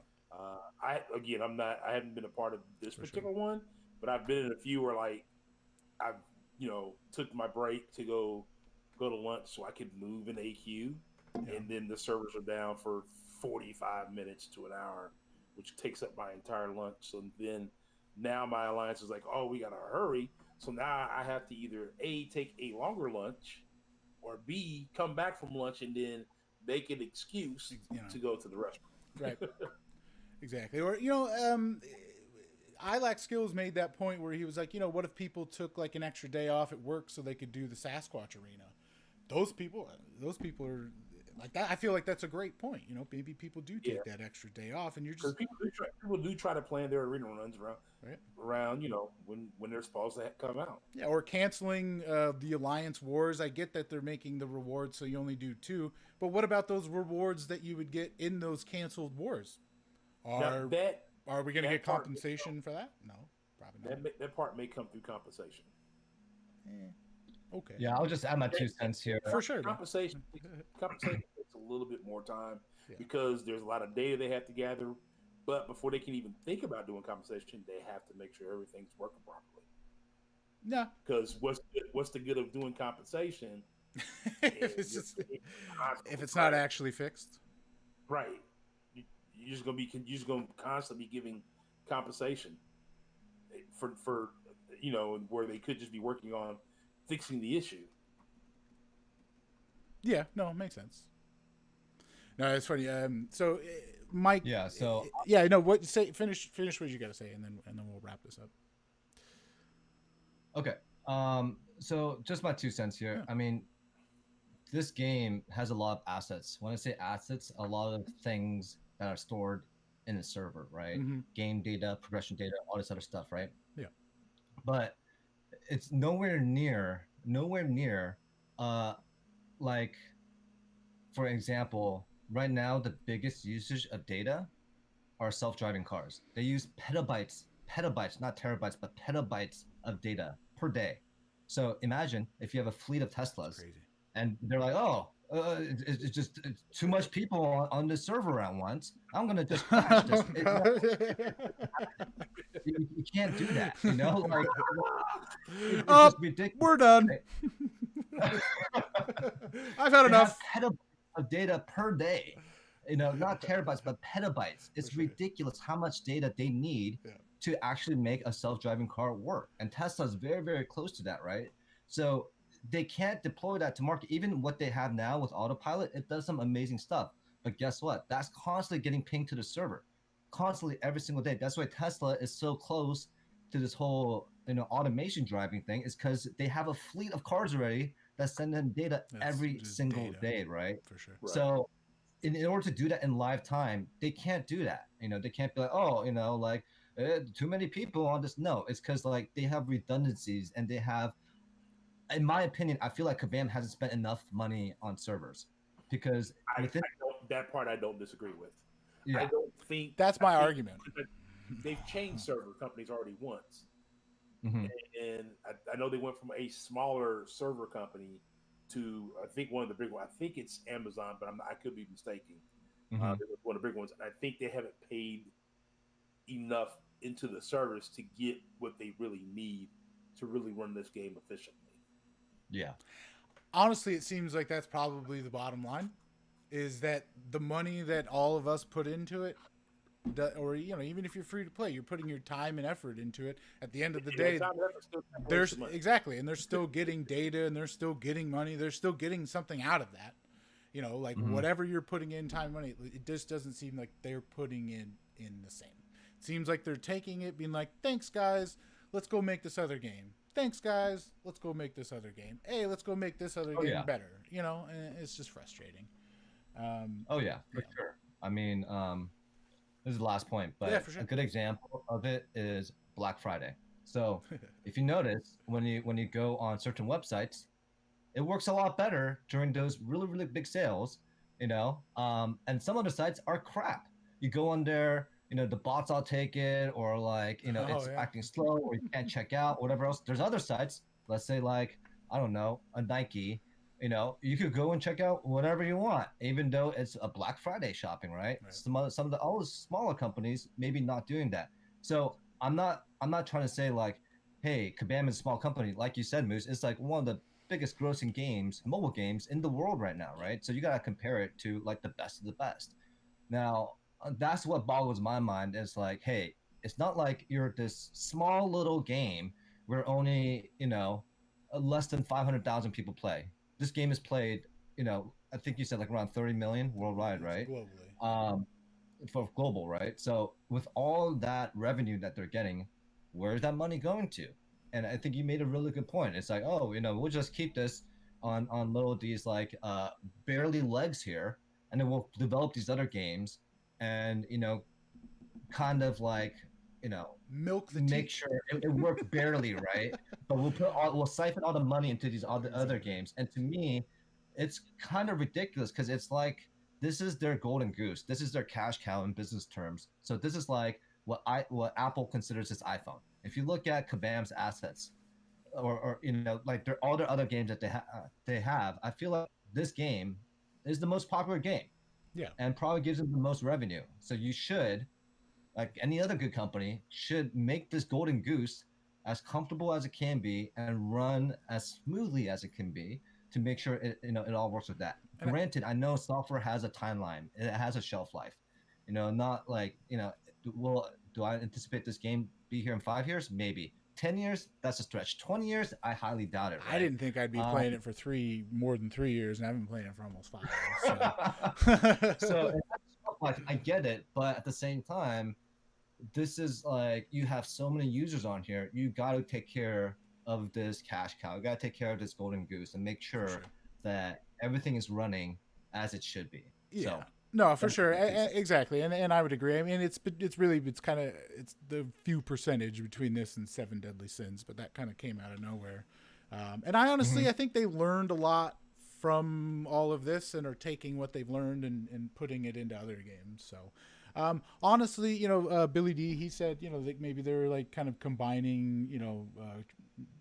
I haven't been a part of this particular one, but I've been in a few where like I've, took my break to go to lunch so I could move in AQ, and then the servers are down for 45 minutes to an hour, which takes up my entire lunch. So then now my alliance is like, oh, we gotta hurry. So now I have to either A, take a longer lunch, or B, come back from lunch and then make an excuse to go to the restaurant. Right. Exactly. Or, Ilax Skills made that point where he was like, what if people took like an extra day off at work so they could do the Sasquatch arena? Those people are like that. I feel like that's a great point. Maybe people do take that extra day off, and you're just people do try to plan their arena runs around when they're supposed to come out. Yeah, or canceling the Alliance Wars. I get that they're making the rewards so you only do 2, but what about those rewards that you would get in those canceled wars? Are we going to get compensation for that? No, probably not. That part may come through compensation. Okay. Yeah, I'll just add my 2 cents here. For sure. Compensation takes a little bit more time because there's a lot of data they have to gather. But before they can even think about doing compensation, they have to make sure everything's working properly. Yeah. Because what's the good of doing compensation if it's not actually fixed? Right. You're just gonna constantly be giving compensation for where they could just be working on fixing the issue. Yeah, no, it makes sense. No, it's funny. So, Mike. Yeah. So. Yeah. No. What? Finish what you got to say, and then we'll wrap this up. Okay. So just my 2 cents here. Yeah. I mean, this game has a lot of assets. When I say assets, a lot of things that are stored in the server, right? Mm-hmm. Game data, progression data, all this other stuff, right? Yeah. But it's nowhere near, like, for example, right now the biggest usage of data are self-driving cars. They use petabytes petabytes, not terabytes, but petabytes of data per day. So imagine if you have a fleet of Teslas, Crazy. and they're like, oh, it's just it's too much people on the server at once. I'm gonna just crash this. You can't do that, you know? Like, it's Oh, just ridiculous. we're done. I've had They enough. have petabytes of data per day. You know, not terabytes, but petabytes. It's For sure. ridiculous how much data they need Yeah. to actually make a self-driving car work. And Tesla's very, very close to that, right? So they can't deploy that to market. Even what they have now with autopilot, it does some amazing stuff. But guess what? That's constantly getting pinged to the server, constantly every single day. That's why Tesla is so close to this whole, you know, automation driving thing, is because they have a fleet of cars already that send them data That's every just single data. day, right? For sure. Right. So in order to do that in live time, they can't do that. You know, they can't be like, oh, you know, like too many people on this. No, it's because like they have redundancies, and they have, in my opinion, I feel like Kabam hasn't spent enough money on servers, because within That part I don't disagree with. yeah, I don't think That's I my think argument. that they've changed server companies already once, mhm, and I know they went from a smaller server company to, I think, one of the big ones. I think it's Amazon, but I could be mistaken. mhm. It was one of the big ones, and I think they haven't paid enough into the service to get what they really need to really run this game efficiently. Yeah, Honestly, it seems like that's probably the bottom line, is that the money that all of us put into it, or, you know, even if you're free to play, you're putting your time and effort into it. At the end of the day, time and effort still kinda there's wastes money. exactly, and they're still getting data, and they're still getting money. They're still getting something out of that. You know, like Mhm. whatever you're putting in time and money, it just doesn't seem like they're putting in the same. It seems like they're taking it, being like, thanks guys, let's go make this other game. Thanks guys, let's go make this other game. Hey, let's go make this other game yeah. better. You know, and it's just frustrating. Oh yeah, for Yeah. sure. I mean, this is the last point, but Yeah, for sure. a good example of it is Black Friday. So if you notice, when you go on certain websites, it works a lot better during those really, really big sales, you know. And some other sites are crap. You go on there, you know, the bots all take it, or like, you know, Oh, it's yeah. acting slow, or you can't check out, whatever else. There's other sites, let's say like, I don't know, a Nike, you know, you could go and check out whatever you want, even though it's a Black Friday shopping, right? Right. Some of the all the smaller companies maybe not doing that. So I'm not trying to say like, hey, Kabam is a small company. Like you said, Moose, it's like one of the biggest grossing games, mobile games in the world right now, right? So you gotta compare it to like the best of the best. Now, that's what boggles my mind. Is like, hey, it's not like you're this small little game where only, you know, less than 500,000 people play. This game is played, you know, I think you said like around 30 million worldwide, right? Globally. For global, right? So with all that revenue that they're getting, where's that money going to? And I think you made a really good point. It's like, oh, you know, we'll just keep this on little these like barely legs here, and then we'll develop these other games, and you know, kind of like, you know, Milk the make teeth. sure it works barely, right? But we'll siphon all the money into these other games. And to me, it's kind of ridiculous, because it's like, this is their golden goose. This is their cash cow in business terms. So this is like what Apple considers its iPhone. If you look at Kabam's assets, or you know, like all their other games that they have, I feel like this game is the most popular game. Yeah. And probably gives them the most revenue. So you should, like any other good company, should make this golden goose as comfortable as it can be and run as smoothly as it can be, to make sure it, you know, it all works with that. Granted, I know software has a timeline, it has a shelf life, you know, not like, you know, do I anticipate this game be here in 5 years? Maybe. 10 years, that's a stretch. 20 years, I highly doubt it. Right? I didn't think I'd be playing it for more than 3 years, and I've been playing it for almost 5 years. So I get it, but at the same time, this is like, you have so many users on here. You got to take care of this cash cow. You got to take care of this golden goose and make sure that everything is running as it should be. Yeah. So, no, for sure, exactly, and I would agree. I mean, it's the few percentage between this and Seven Deadly Sins, but that kind of came out of nowhere. And I honestly, I think they learned a lot from all of this, and are taking what they've learned and putting it into other games. So Honestly, Billy D, he said, that maybe they're like kind of combining,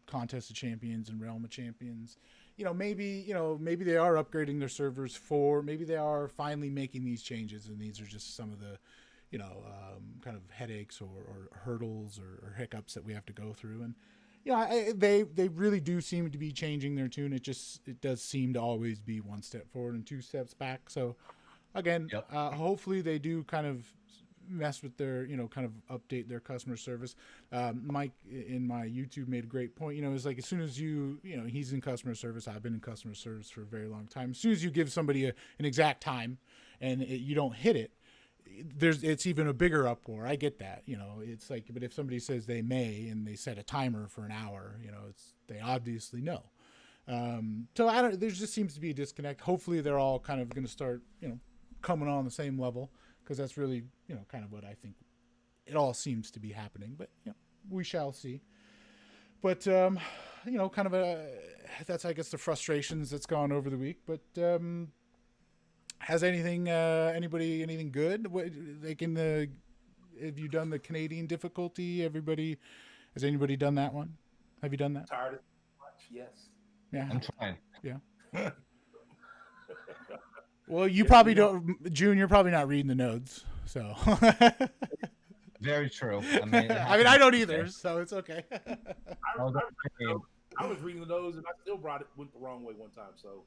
Contest of Champions and Realm of Champions. Maybe they are upgrading their servers maybe they are finally making these changes, and these are just some of the, kind of headaches or hurdles or hiccups that we have to go through. And they really do seem to be changing their tune. It does seem to always be one step forward and two steps back. So again, Yep. hopefully they do kind of mess with their, kind of update their customer service. Mike in my YouTube made a great point. It's like as soon as he's in customer service, I've been in customer service for a very long time. As soon as you give somebody an exact time and you don't hit it, it's even a bigger uproar. I get that, it's like, but if somebody says they may and they set a timer for an hour, they obviously know. So there just seems to be a disconnect. Hopefully they're all kind of going to start, coming on the same level, because that's really, kind of what I think it all seems to be happening. But, we shall see. But, kind of that's, I guess, the frustrations that's gone over the week. But, has anything good? Like have you done the Canadian difficulty? Has anybody done that one? Have you done that? Tired of much? Yes. Yeah. I'm trying. Yeah. Well, you probably don't, June. You're probably not reading the notes, so. Very true. I mean, I don't either, so it's okay. I was reading the nose and I still went the wrong way one time. So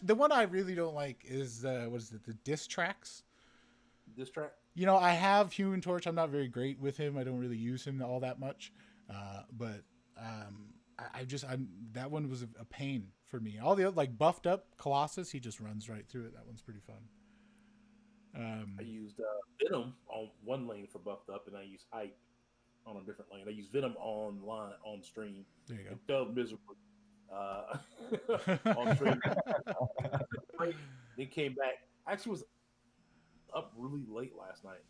the one I really don't like is what is it? The diss tracks. This track. I have Human Torch. I'm not very great with him. I don't really use him all that much, but that one was a pain for me. All the other, like buffed up Colossus, he just runs right through it. That one's pretty fun. I used Venom on one lane for buffed up, and I used Hype on a different lane. I used Venom on stream. There you go. It felt miserable on stream. Then came back. I actually was up really late last night.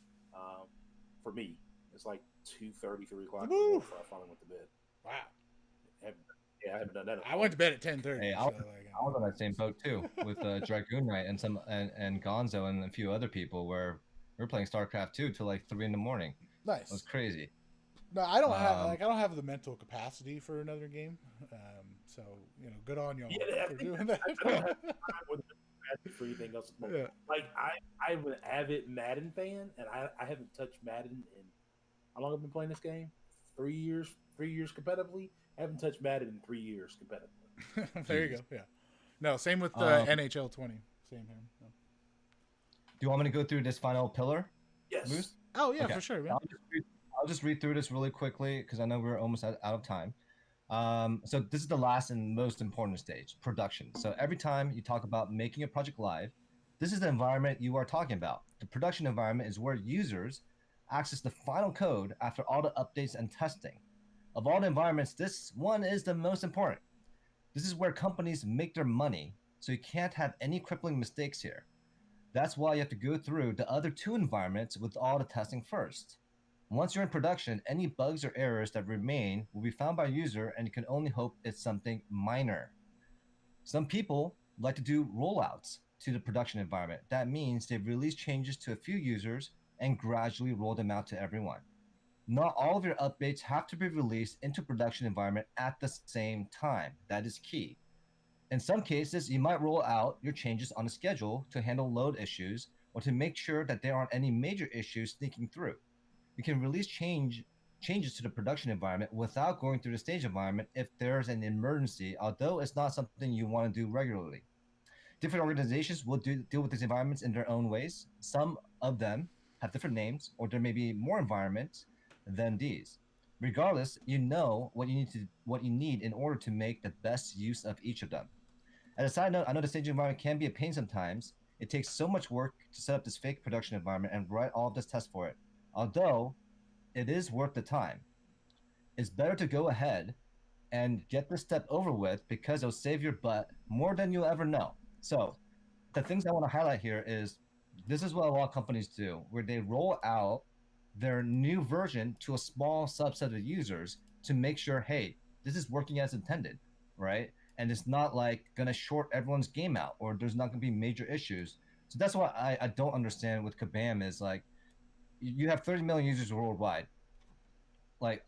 For me, it's like 2:30, 3 o'clock before I finally went to bed. Wow. I haven't done that. I went to bed at 10:30. Hey, I was on that same boat too with Dragoon Knight and Gonzo and a few other people where we were playing StarCraft 2 till like 3 a.m. Nice. It was crazy. No, I don't have the mental capacity for another game. So good on y'all for doing that. I don't have time with the capacity for anything else. Yeah. Like I'm an avid Madden fan, and I haven't touched Madden in how long have I been playing this game? 3 years. 3 years competitively. I haven't touched Madden in 3 years competitively. There you go. Yeah. No, same with NHL 20. Same here. No. Do you want me to go through this final pillar? Yes. Moose? Oh yeah, Okay. for sure, man. I'll just read through this really quickly because I know we're almost out of time. So this is the last and most important stage, production. So every time you talk about making a project live, this is the environment you are talking about. The production environment is where users access the final code after all the updates and testing. Of all the environments, this one is the most important. This is where companies make their money, so you can't have any crippling mistakes here. That's why you have to go through the other two environments with all the testing first. Once you're in production, any bugs or errors that remain will be found by a user, and you can only hope it's something minor. Some people like to do rollouts to the production environment. That means they release changes to a few users and gradually roll them out to everyone. Not all of your updates have to be released into production environment at the same time. That is key. In some cases, you might roll out your changes on a schedule to handle load issues or to make sure that there aren't any major issues sneaking through. You can release changes to the production environment without going through the stage environment if there's an emergency, although it's not something you want to do regularly. Different organizations will deal with these environments in their own ways. Some of them have different names, or there may be more environments than these. Regardless, you know what you need in order to make the best use of each of them. As a side note, I know the staging environment can be a pain sometimes. It takes so much work to set up this fake production environment and write all of this tests for it. Although it is worth the time. It's better to go ahead and get this step over with because it'll save your butt more than you'll ever know. So the things I want to highlight here is this is what a lot of companies do, where they roll out their new version to a small subset of users to make sure, hey, this is working as intended, right? And it's not like gonna short everyone's game out, or there's not gonna be major issues. So that's what I don't understand with Kabam is like, you have 30 million users worldwide. Like,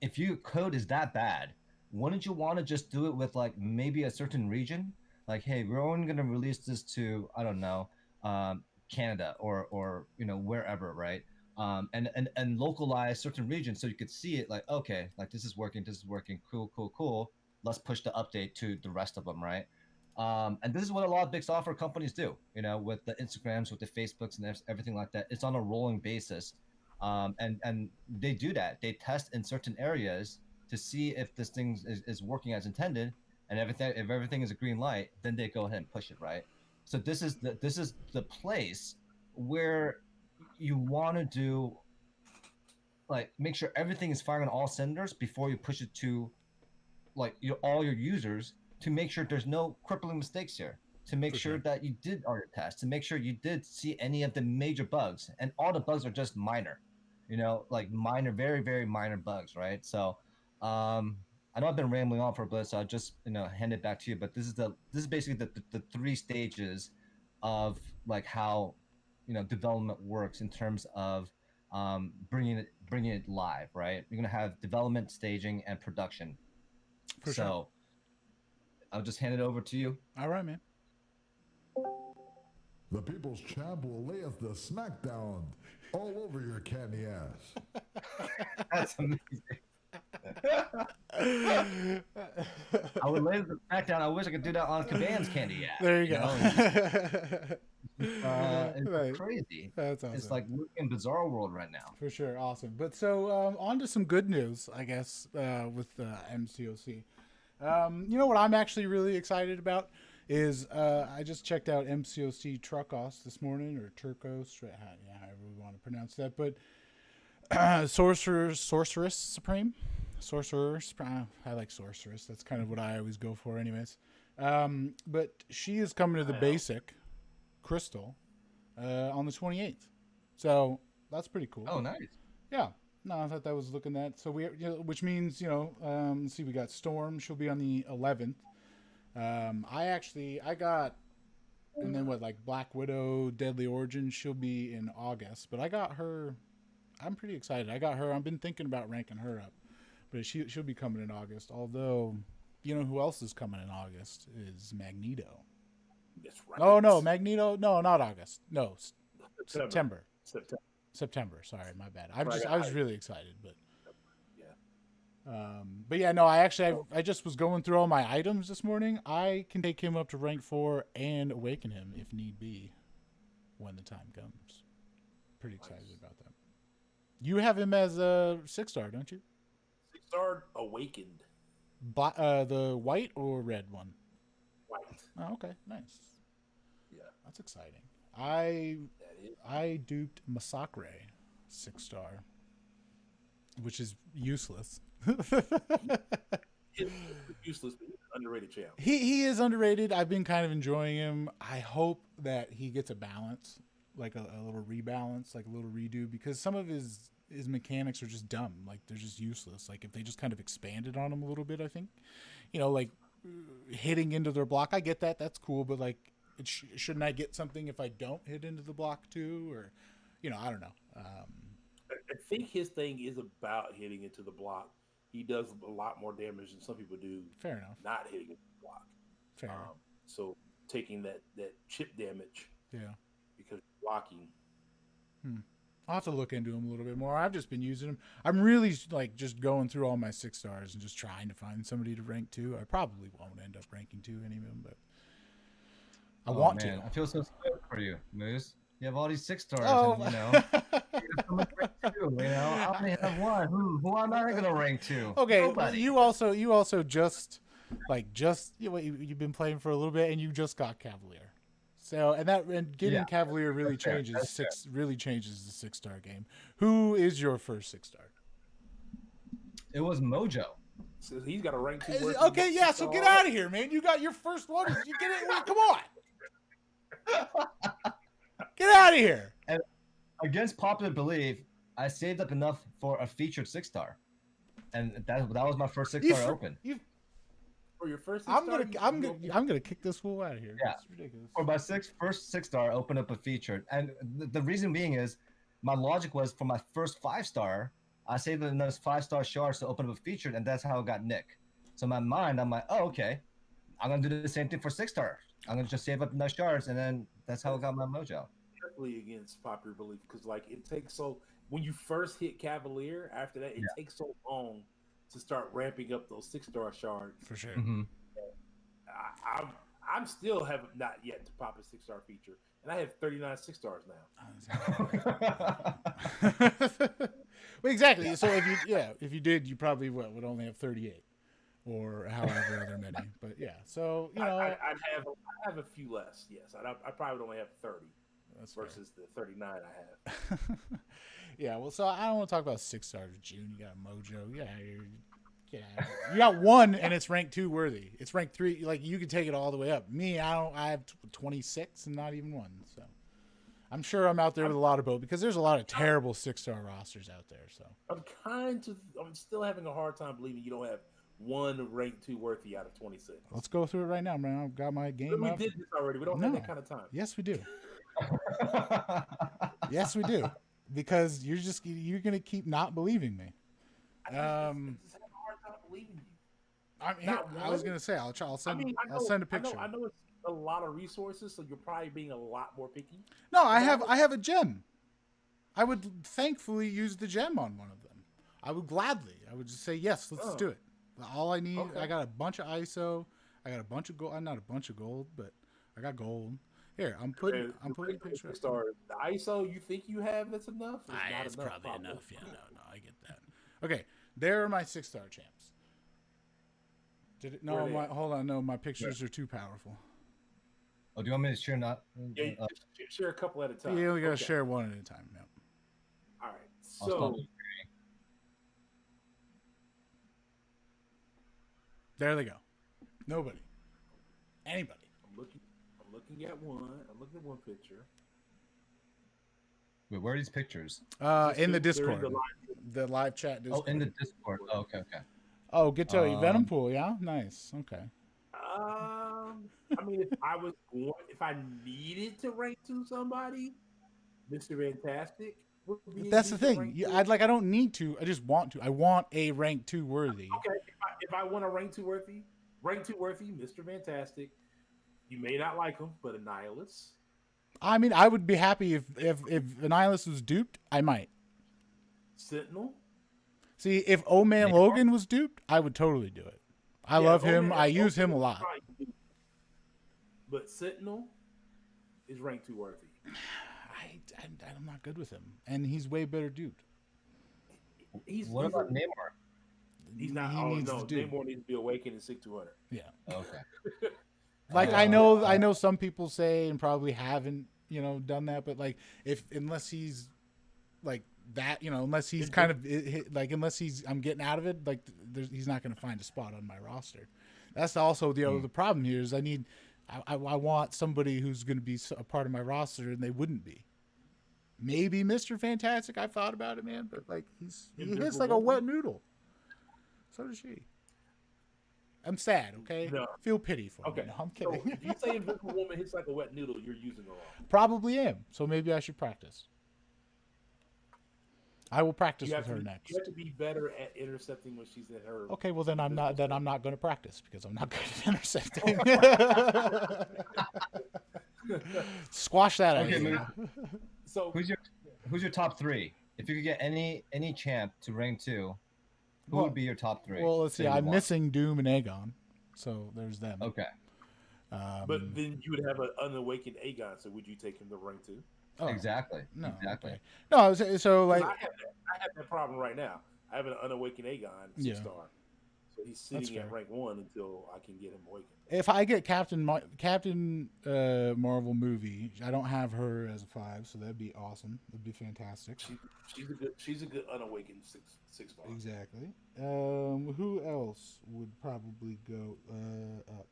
if your code is that bad, wouldn't you want to just do it with like maybe a certain region? Like, hey, we're only going to release this to, I don't know, Canada or wherever, right? And localize certain regions so you could see it like, okay, like this is working, cool. Let's push the update to the rest of them, right? And this is what a lot of big software companies do, with the Instagrams, with the Facebooks, and everything like that. It's on a rolling basis, and they do that. They test in certain areas to see if this thing is working as intended, and if everything is a green light, then they go ahead and push it, right? So this is the place where you want to do, like, make sure everything is firing on all cylinders before you push it to like all your users, to make sure there's no crippling mistakes here, to make For sure sure. that you did all your tests, to make sure you did see any of the major bugs, and all the bugs are just minor, like minor, very very minor bugs, right? So I know I've been rambling on for a bit, so I'll just hand it back to you. But this is basically the three stages of like how development works in terms of bringing it live, right? You're gonna have development, staging, and production. For So sure. I'll just hand it over to you. All right, man. The People's Champ will layeth the smackdown all over your candy ass. That's amazing. I would lay the smackdown. I wish I could do that on Kabam's candy ass. There you go. It's Right. crazy. That's awesome. It's like we're in bizarre world right now. For sure, awesome. But so on to some good news, I guess, with MCOC. What I'm actually really excited about is I just checked out MCOC Truckos this morning, or Turcos, however we want to pronounce that. But Sorceress Supreme. I like Sorceress. That's kind of what I always go for, anyways. But she is coming to the basic Crystal on the 28th. So that's pretty cool. Oh, nice. Yeah. No, I thought that was looking at. So which means, let's see, we got Storm. She'll be on the 11th. I got, and then Black Widow, Deadly Origin, she'll be in August. But I got her, I'm pretty excited. I got her, I've been thinking about ranking her up. But she'll be coming in August. Although, who else is coming in August is Magneto. That's right. Oh, no, Magneto. No, not August. No, September. September. Sorry, my bad. I Right, was really excited, but Yeah. but yeah, no. I just was going through all my items this morning. I can take him up to rank 4 and awaken him if need be, when the time comes. Pretty excited about that. You have him as a 6-star, don't you? 6-star awakened. The white or red one? White. Oh, okay, nice. Yeah. That's exciting. I That is. I duped Masakre 6-star, which is useless. It's useless, but he's an underrated champ. He is underrated. I've been kind of enjoying him. I hope that he gets a balance, like a little rebalance, like a little redo, because some of his mechanics are just dumb. Like, they're just useless. Like, if they just kind of expanded on him a little bit, I think, like hitting into their block. I get that. That's cool. But like, shouldn't I get something if I don't hit into the block too? Or, I don't know. I think his thing is about hitting into the block. He does a lot more damage than some people do. Fair enough. Not hitting into the block. Fair. So taking that chip damage Yeah. because you're blocking. I'll have to look into him a little bit more. I've just been using him. I'm really just going through all my 6-stars and just trying to find somebody to rank 2. I probably won't end up ranking 2 any of them, but I want to. I feel so sorry for you, Moose. You have all these 6-stars, Oh. and I only have one. Who am I gonna rank to? Okay, Nobody. you also just you've been playing for a little bit and you just got Cavalier. So and getting Yeah, Cavalier really that's fair, changes that's fair. really changes the 6-star game. Who is your first 6-star? It was Mojo. So he's got a rank 2. Okay, yeah. So get out of here, man. You got your first one. You get it. Come on. Get out of here. Against popular belief, I saved up enough for a featured 6-star, and that was my first 6-star open. for your first. I'm gonna kick this fool out of here. Yeah. It's ridiculous. For my first 6-star, I opened up a featured, and the reason being is my logic was for my first 5-star, I saved another 5-star shards to open up a featured, and that's how I got Nick. So in my mind, I'm like, oh, okay, I'm gonna do the same thing for 6-star. I'm gonna just save up enough shards, and then that's how I got my mojo. Definitely against popular belief because like it takes so when you first hit Cavalier, after that it takes so long to start ramping up those 6-star shards. For sure. Mm-hmm. I'm still have not yet to pop a 6-star feature, and I have 39 6-stars now. Well, exactly. So if you did, you probably would only have 38, or however other many. But yeah, so I'd have a few less. Yes, I probably would only have 30 versus the 39 I have. Yeah. Well, so I don't want to talk about 6-stars. June, you got a mojo. Yeah, you got one, and it's ranked 2 worthy. It's ranked 3. Like you could take it all the way up. Me, I have 26 and not even 1. So I'm sure I'm out there with a lot of both because there's a lot of terrible 6-star rosters out there. So I'm still having a hard time believing you don't have one ranked 2 worthy out of 26. let's go through it right now, man. I've got my game We up. did this already. We don't have that kind of time. Yes, we do. Yes, we do. Because you're gonna keep not believing me. I just have a hard time believing you. I was gonna say I'll send I'll send a picture. I know it's a lot of resources, so you're probably being a lot more picky. No, I have a gem. I would thankfully use the gem on one of them. I would gladly. I would just say yes, let's do it. All I need, I got a bunch of ISO. I got a bunch of gold. Not a bunch of gold, but I got gold. Here, I'm putting a picture up. The ISO you think you have that's enough? It's probably enough. Yeah, no, I get that. Okay, there are my 6-star champs. Did it? No, hold on. No, my pictures are too powerful. Oh, do you want me to share not? Yeah, share a couple at a time. You only gotta share one at a time. Yeah. All right. So there they go. Nobody. Anybody. I'm looking at one. I'm looking at one picture. Wait, where are these pictures? In the Discord. The live chat Discord. Oh, in the Discord. Oh, okay. Oh, good to you. Venom Pool, yeah? Nice. Okay. I mean, if I needed to rank 2 somebody, Mr. Fantastic would be. That's the thing. I don't need to. I just want to. I want a rank 2 worthy. Okay. If I want a rank 2 worthy, Mr. Fantastic. You may not like him, but Annihilus. I mean, I would be happy if Annihilus was duped. I might. Sentinel. See, if Old Man Logan was duped, I would totally do it. I love him. I use him a lot. But Sentinel is ranked 2 worthy. I'm not good with him, and he's way better duped. What about Namor? He's not. Namor needs to be awakened in 6-200. Yeah. Okay. Like I know some people say and probably haven't, done that, but like unless he's like that, unless he's kind of like unless I'm getting out of it, like he's not going to find a spot on my roster. That's also the problem here is I want somebody who's going to be a part of my roster, and they wouldn't be. Maybe Mr. Fantastic. I thought about it, man, but like he hits like a wet noodle. So does she. I'm sad, okay? No. Feel pity for me. No, I'm kidding. So if you say Invisible Woman hits like a wet noodle, you're using her wrong. Probably am. So maybe I should practice. I will practice with her next. You have to be better at intercepting when she's in her. Okay, well then I'm not going to practice because I'm not good at intercepting. Squash that idea. So who's your top 3? If you could get any champ to rank 2, who would be your top 3? Well, let's see. I'm missing Doom and Aegon, so there's them. Okay. But then you would have an unawakened Aegon, so would you take him to rank 2? Oh, exactly. No, exactly. Okay. No, so like I have that problem right now. I have an unawakened Aegon 6-star, so he's sitting at rank 1 until I can get him awakened. If I get Captain Marvel movie, I don't have her as a 5, so that'd be awesome. That'd be fantastic. She's a good unawakened 6-star. Exactly. Who else would probably go up?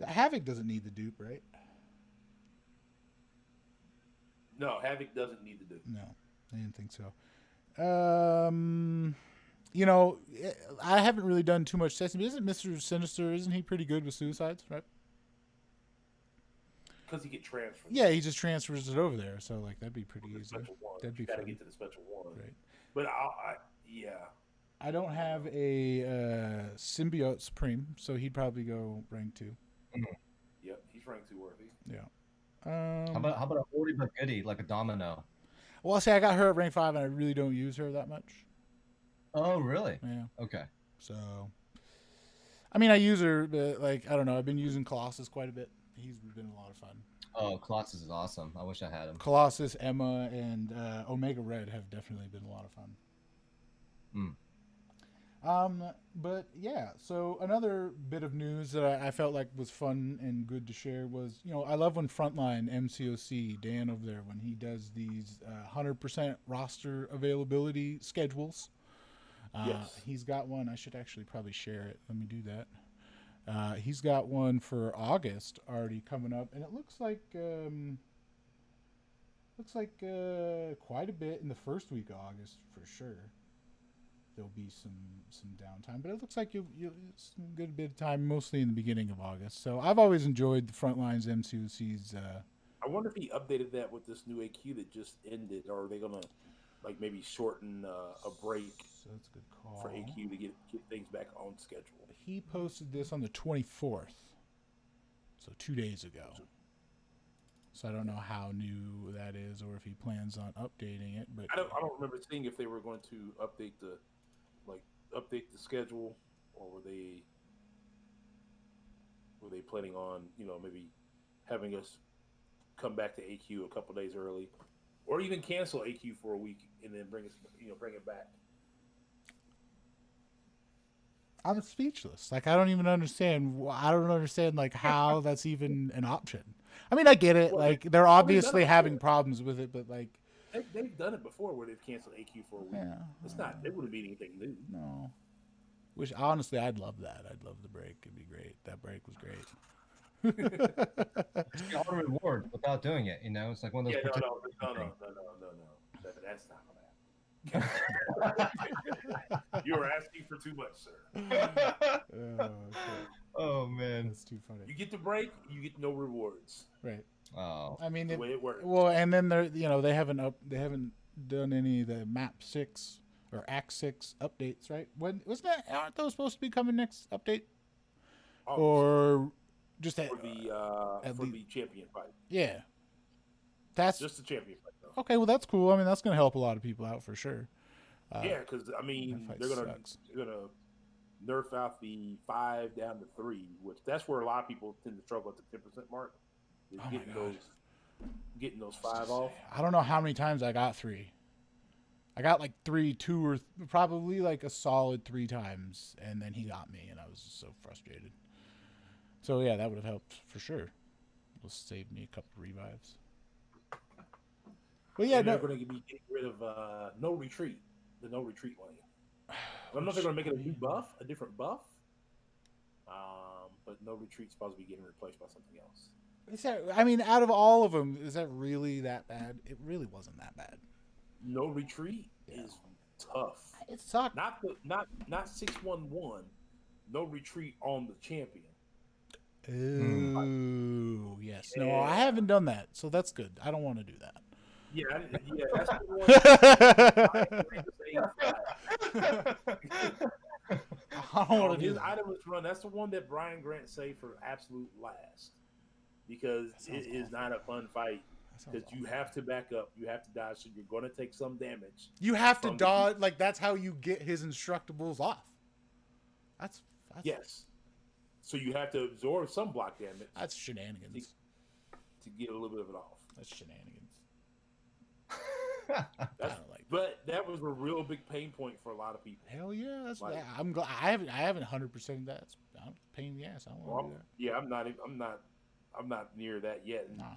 Havoc doesn't need the dupe, right? No, Havoc doesn't need the dupe. No, I didn't think so. you know, I haven't really done too much testing. But isn't Mr. Sinister? Isn't he pretty good with suicides? Right? Because he get transferred. Yeah, he just transfers it over there. So like that'd be pretty The easy. special one. That'd be you gotta fun. get to the special one. Right. But yeah. I don't have a symbiote supreme, so he'd probably go rank 2. Yep, he's ranked 2 worthy. Yeah. How about a oldie but goodie like a domino? Well, see, I got her at rank 5, and I really don't use her that much. Oh, really? Yeah. Okay. So, I mean, I use her, but like I don't know. I've been using Colossus quite a bit. He's been a lot of fun. Oh, Colossus is awesome. I wish I had him. Colossus, Emma, and Omega Red have definitely been a lot of fun. But yeah, so another bit of news that I felt like was fun and good to share was, you know, I love when Frontline MCOC, Dan over there, when he does these 100% roster availability schedules. Yes. He's got one. I should actually probably share it. Let me do that. He's got one for August already coming up, and it looks like quite a bit in the first week of August for sure. There'll be some downtime, but it looks like you some good bit of time, mostly in the beginning of August. So I've always enjoyed the Frontlines MCOC's. I wonder if he updated that with this new AQ that just ended, or are they gonna like maybe shorten a break So that's a good call. for AQ to get things back on schedule? He posted this on the 24th, so 2 days ago. So I don't know how new that is, or if he plans on updating it. But I don't remember seeing if they were going to update the schedule, or were they planning on, you know, maybe having us come back to AQ a couple days early, or even cancel AQ for a week and then bring it back. I'm speechless. Like I don't even understand. I don't understand like how that's even an option. I mean, I get it. Well, Like they're they've obviously done it having before. problems with it, but like, They've done it before where they've canceled AQ for a week. yeah, It's not. It wouldn't be anything new. no. Which honestly, I'd love that. I'd love the break. It'd be great. That break was great. It's the auto reward without doing it. You know, it's like one of those. Yeah, no. That's not gonna happen. You are asking for too much, sir. Okay. Oh man. That's too funny. You get the break, you get no rewards. Right. Oh. I mean, The way it works. well, and then they haven't done any of the Map 6 or Act 6 updates, right? When aren't those supposed to be coming next update? Or just for the champion fight. Yeah. That's Just the champion fight, though. okay. Well, that's cool. I mean, that's gonna help a lot of people out for sure. Yeah, because I mean, that fight they're gonna sucks. nerf out the 5 down to 3, which that's where a lot of people tend to struggle at the 10% mark. Is Oh my getting those 5 off. I don't know how many times I got 3. I got like 3, 2, or probably like a solid 3 times, and then he got me, and I was just so frustrated. So yeah, that would have helped for sure. Will save me a couple revives. But yeah, And they're no, going to be getting rid of no retreat, the no retreat lane. I don't know if they're going to make it a new buff, a different buff. But no retreat's supposed to be getting replaced by something else. is that, I mean, out of all of them, is that really that bad? It really wasn't that bad. No retreat is tough. It sucked. Not 611. No retreat on the champion. Oh, yes. No, Yeah. I haven't done that, so that's good. I don't want to do that. Yeah, that's the one. I don't want to do His that. item was run. That's the one that Brian Grant saved for absolute last, because That sounds it is awful. not a fun fight. That sounds Because you awful. have to back up, you have to dodge, so you're going to take some damage. You have to from the- dodge. Like that's how you get his instructables off. That's Yes, so you have to absorb some block damage That's shenanigans. to get a little bit of it off. That's shenanigans. That's, I don't like that. but that was a real big pain point for a lot of people. Hell yeah, that's. Like- I'm glad. I haven't 100% that. It's I'm a pain in the ass. I don't Well, want to do yeah, I'm not near that yet. And that. No.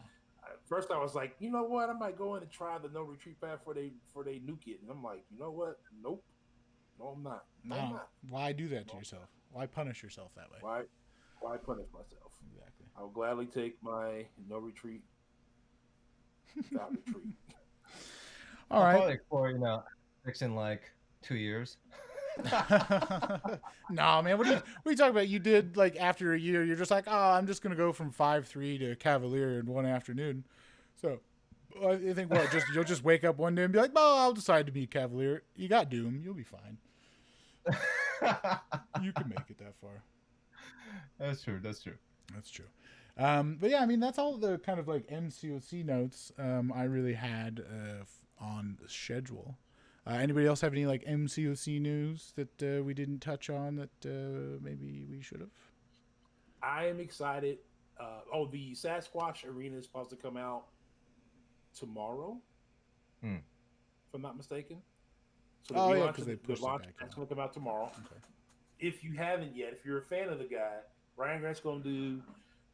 at first, I was like, you know what? I might go in and try the no retreat path for they nuke it. And I'm like, you know what? Nope. No, I'm not. No, I'm No. not. Why do that to yourself? Why punish yourself that way? Why punish myself? Exactly. I will gladly take my no retreat without retreat. All right. Probably for fixing like 2 years. Nah, man. What are you talking about? You did like after a year, you're just like, oh, I'm just gonna go from 5'3" to Cavalier in one afternoon. So I think what you'll just wake up one day and be like, oh, I'll decide to be Cavalier. You got Doom. You'll be fine. You can make it that far. That's true. That's true. That's true. But yeah, I mean, that's all the kind of like MCOC notes I really had on the schedule. Anybody else have any like MCOC news that we didn't touch on that maybe we should have? I am excited. The Sasquatch Arena is supposed to come out tomorrow, if I'm not mistaken. So Oh, yeah, relaunch 'cause of they the pushed it launch back, that's yeah. going to come out tomorrow. Okay. If you haven't yet, if you're a fan of the guy, Brian Grant's going to do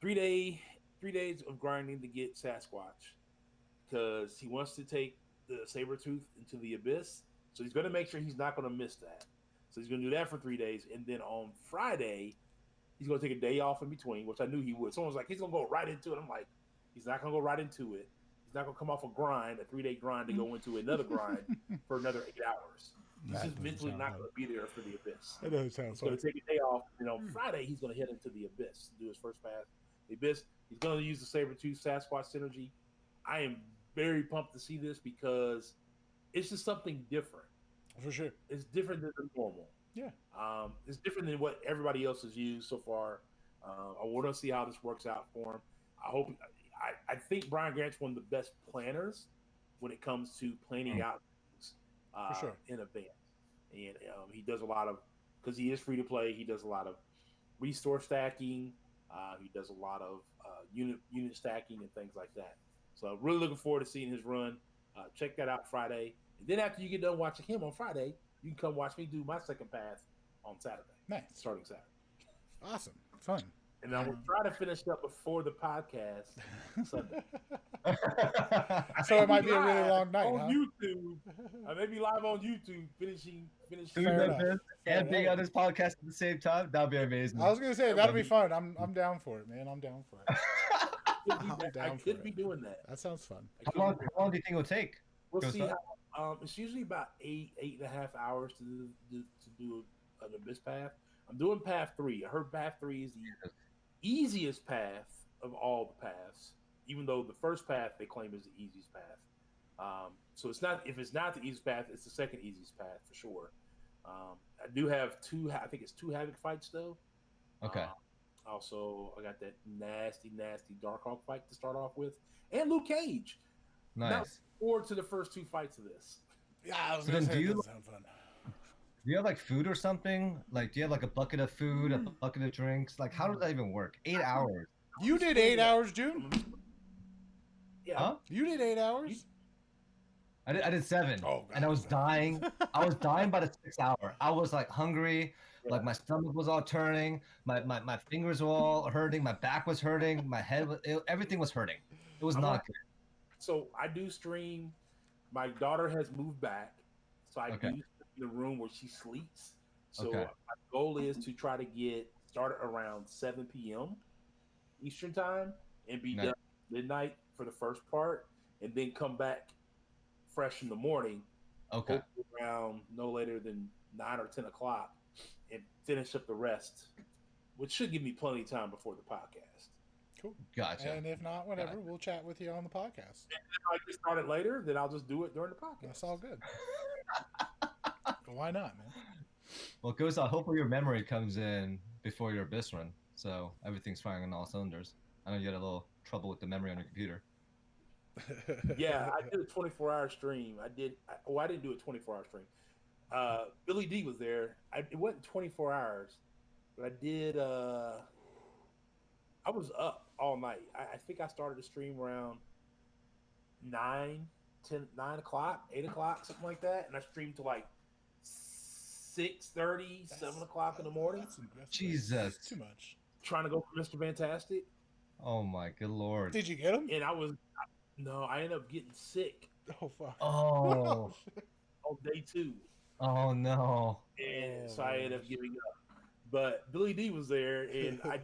3 days of grinding to get Sasquatch because he wants to take the Sabretooth into the abyss. So he's going to make sure he's not going to miss that. So he's going to do that for 3 days, and then on Friday he's going to take a day off in between, which I knew he would. Someone was like, he's going to go right into it. I'm like, he's not going to go right into it. He's not going to come off a grind, a 3-day grind, to go into another grind for another 8 hours. He's That just doesn't mentally sound not fun. going to be there for the abyss. That doesn't sound He's going fun. to take a day off, and on Friday he's going to head into the abyss, do his first path. The abyss. He's going to use the Sabretooth Sasquatch synergy. I am very pumped to see this because it's just something different. For sure. It's different than the normal. Yeah. It's different than what everybody else has used so far. I want to see how this works out for him. I think Brian Grant's one of the best planners when it comes to planning out things For sure. in advance. And he does a lot of, because he is free to play, he does a lot of resource stacking. He does a lot of unit stacking and things like that. So I'm really looking forward to seeing his run. Check that out Friday. And then after you get done watching him on Friday, you can come watch me do my second path on Saturday, Nice. starting Saturday. Awesome. Fun. And I'm going to try to finish up before the podcast Sunday. So it might be a really long night, on huh? YouTube. I may be live on YouTube finishing. Doing Fair like enough. this and being on this podcast at the same time, that'd be amazing. I was gonna say that'll be fun. I'm down for it, man. I'm down for it. I down for could it. be doing that. That sounds fun. I could How be- long do you think it'll take? We'll Goes see up? how. It's usually about 8.5 hours to do an abyss path. I'm doing path 3. I heard path 3 is the easiest path of all the paths, even though the first path they claim is the easiest path. So it's not. If it's not the easiest path, it's the second easiest path for sure. I do have 2. I think it's 2 Havoc fights though. Okay. Also, I got that nasty Darkhawk fight to start off with, and Luke Cage. Nice. Now, forward to the first 2 fights of this. Yeah, I was So gonna then say do that you- sound fun. Do you have like food or something? Like, do you have like a bucket of food, a bucket of drinks? Like, how does that even work? 8 hours. You did 8 hours, June. Yeah, Huh? You did 8 hours. I did 7. Oh, and I was dying. I was dying by the 6th hour. I was like hungry. Like my stomach was all turning. My fingers were all hurting. My back was hurting. My head was, everything was hurting. It was I'm not like- good. So I do stream. My daughter has moved back, so I Okay. do the room where she sleeps. So Okay. my goal is to try to get started around 7 p.m. Eastern time and be Nice. done midnight for the first part, and then come back fresh in the morning. Okay. hopefully around no later than 9 or 10 o'clock, and finish up the rest, which should give me plenty of time before the podcast. Cool. Gotcha. And if not, whatever, we'll chat with you on the podcast. If I get started later, then I'll just do it during the podcast. That's all good. Why not, man? Well, Ghost, hopefully your memory comes in before your Abyss run, so everything's firing on all cylinders. I know you had a little trouble with the memory on your computer. Yeah, I did a 24-hour stream. I didn't do a 24-hour stream. Billy D was there. It wasn't 24 hours, but I did. I was up all night. I think I started the stream around 9 o'clock, 8 o'clock, something like that, and I streamed to like 6:30, 7 o'clock in the morning, That's Jesus. too much. trying to go for Mr. Fantastic. Oh my good lord. Did you get him? And I ended up getting sick Oh fuck. Oh. on day 2. Oh no. And Oh, so I ended up gosh. giving up. But Billy D was there, and I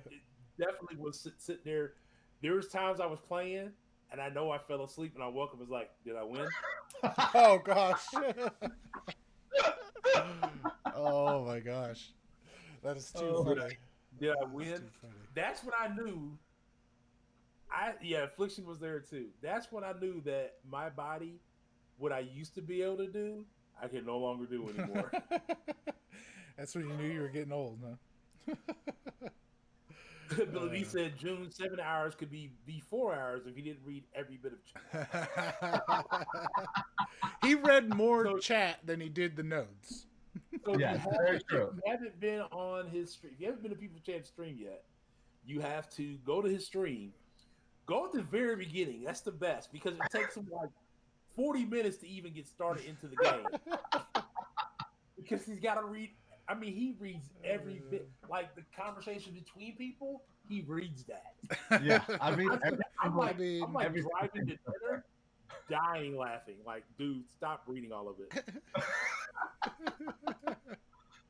definitely was sitting there. There was times I was playing, and I know I fell asleep, and I woke up and was like, "Did I win?" Oh gosh. Oh my gosh, that is too Oh, funny. Did I That's win? too funny. That's when I knew. Affliction was there too. That's when I knew that my body, what I used to be able to do, I can no longer do anymore. That's when you knew you were getting old, huh? Billy D said June 7 hours could be 4 hours if he didn't read every bit of chat. He read more So- chat than he did the notes. So Yeah, very true. If you haven't been on his stream, if you haven't been to People Chat stream yet, you have to go to his stream. Go at the very beginning. That's the best because it takes him like 40 minutes to even get started into the game. Because he's got to read. I mean, he reads every bit. Like the conversation between people, he reads that. Yeah, I read every I'm like, mean, I'm like every driving to single dinner, dying laughing. Like, dude, stop reading all of it.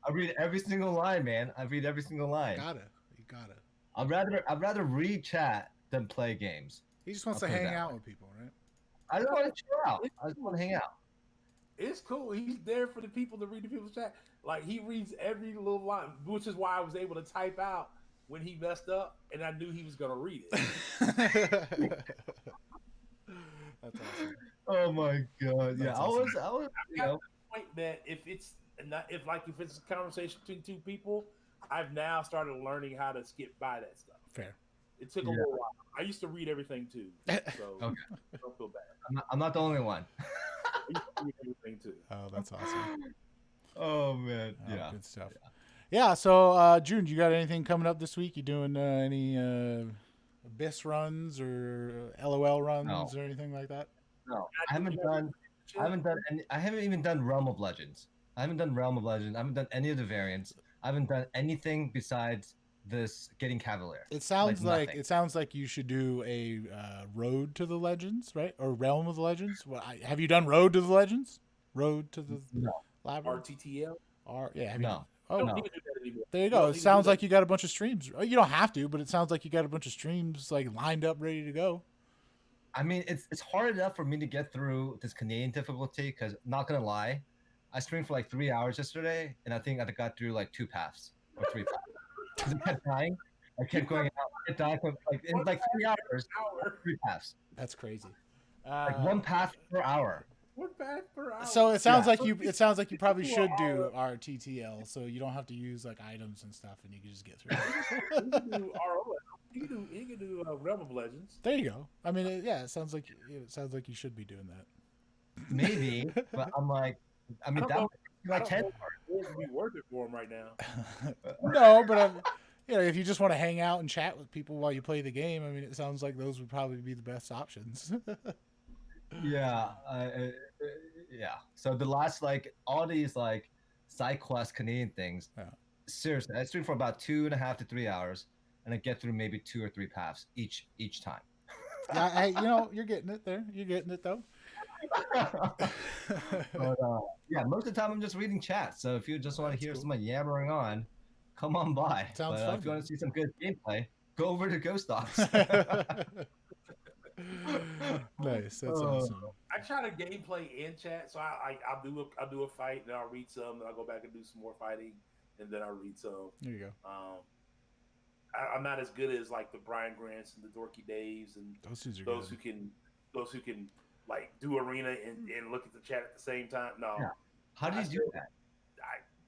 I read every single line, man. I read every single line. You gotta. I'd rather read chat than play games. He just wants I'll to put it hang that out way. with people, right? I just want to chill out. I just want to hang out. It's cool. He's there for the people to read the people's chat. Like he reads every little line, which is why I was able to type out when he messed up, and I knew he was gonna read it. That's awesome. Oh my god. Yeah, That's I awesome. was, you got know, Point that if it's not if it's a conversation between two people, I've now started learning how to skip by that stuff. Fair. It took a Yeah. little while. I used to read everything too, so Okay. don't feel bad. I'm not the only one. I used to read everything too. Oh, that's awesome. Oh man. Oh, Yeah. good stuff. Yeah. So, June, you got anything coming up this week? You doing any Abyss runs or LOL runs No. or anything like that? No, I haven't even done Realm of Legends. I haven't done Realm of Legends. I haven't done any of the variants. I haven't done anything besides this getting Cavalier. It sounds like nothing. you should do a Road to the Legends, right? Or Realm of the Legends. Have you done Road to the Legends? Road to the No. Labyrinth? RTTL. Yeah. Have you? No. Oh, Don't No. need to do that anymore. there you You go. don't It need to do sounds that. like you got a bunch of streams. You don't have to, but it sounds like you got a bunch of streams like lined up, ready to go. I mean, it's hard enough for me to get through this Canadian difficulty because, not gonna lie, I streamed for like 3 hours yesterday, and I think I got through like 2 paths or 3 paths. 'Cause I kept dying. I kept going out. I kept dying. Like in like 3 hours, Hour. 3 paths. That's crazy. Like 1 path per hour. One path per hour. So it sounds Yeah. like you. It sounds like you probably People should are do all- our TTL, so you don't have to use like items and stuff, and you can just get through. You can do ROL. You can do Realm of Legends. There you go. I mean, it sounds like you should be doing that. Maybe, but I'm like, I mean, I don't that know. would be like I 10 don't know if it would be worth it for him right now. No, but if you just want to hang out and chat with people while you play the game, I mean, it sounds like those would probably be the best options. Yeah, yeah. So the last like all these like side quest Canadian things. Yeah. Seriously, I stream for about 2.5 to 3 hours, and I get through maybe 2 or 3 paths each time. Yeah, you're getting it there. You're getting it though. But yeah, most of the time I'm just reading chat. So if you just want to hear cool. someone yammering on, come on by. Sounds but, fun, if you want man. to see some good gameplay, go over to Ghost Dogs. Nice. That's Oh. awesome. I try to gameplay and chat, so I'll do a fight, then I'll read some, then I'll go back and do some more fighting, and then I'll read some. There you go. I'm not as good as like the Brian Grants and the Dorky Daves and Those dudes are those good. who can like do arena and look at the chat at the same time. No, Yeah. How do you do that?